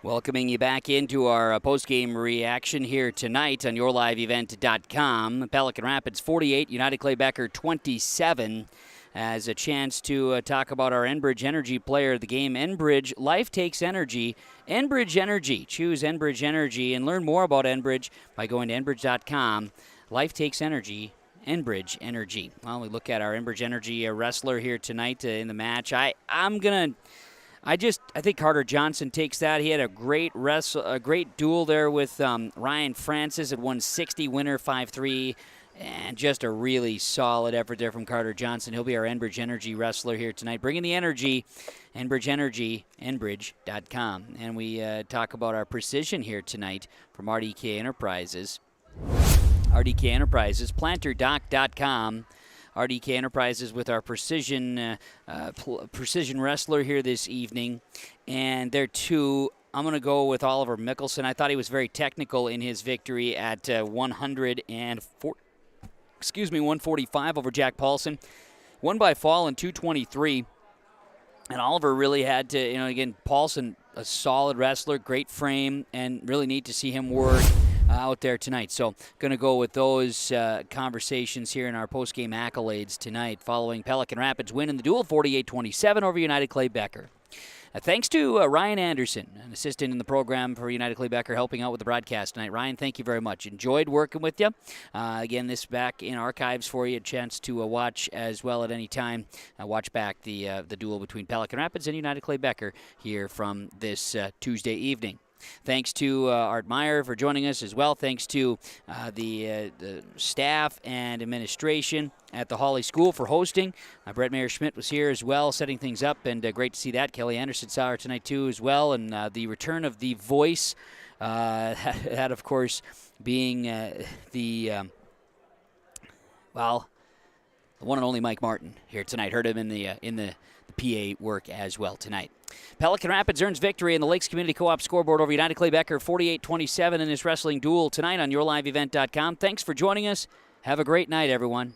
Welcoming you back into our post-game reaction here tonight on yourliveevent.com. Pelican Rapids 48, United Clay Becker 27. As a chance to talk about our Enbridge Energy player of the game. Enbridge, life takes energy. Enbridge Energy. Choose Enbridge Energy and learn more about Enbridge by going to enbridge.com. Life takes energy. Enbridge Energy. Well, we look at our Enbridge Energy wrestler here tonight in the match. I think Carter Johnson takes that. He had a great duel there with Ryan Francis at 160, winner 5-3, and just a really solid effort there from Carter Johnson. He'll be our Enbridge Energy wrestler here tonight, bringing the energy. Enbridge Energy, enbridge.com. And we talk about our precision here tonight from RDK Enterprises. RDK Enterprises, planterdoc.com. RDK Enterprises with our precision wrestler here this evening. And there too, I'm going to go with Oliver Mickelson. I thought he was very technical in his victory at 145 over Jack Paulson. Won by fall in 223. And Oliver really had to, again, Paulson, a solid wrestler, great frame, and really neat to see him work out there tonight. So going to go with those conversations here in our post-game accolades tonight following Pelican Rapids win in the duel 48-27 over United Clay Becker. Thanks to Ryan Anderson, an assistant in the program for United Clay Becker, helping out with the broadcast tonight. Ryan, thank you very much. Enjoyed working with you. Again, this back in archives for you, a chance to watch as well at any time. Watch back the duel between Pelican Rapids and United Clay Becker here from this Tuesday evening. Thanks to Art Meyer for joining us as well. Thanks to the staff and administration at the Hawley School for hosting. Brett Mayer-Schmidt was here as well, setting things up, and great to see that. Kelly Anderson saw her tonight too as well, and the return of the voice, that of course being the one and only Mike Martin here tonight. Heard him in the PA work as well tonight. Pelican Rapids earns victory in the Lakes Community Co-op scoreboard over United Clay Becker 48-27 in this wrestling duel tonight on yourliveevent.com. Thanks for joining us. Have a great night, everyone.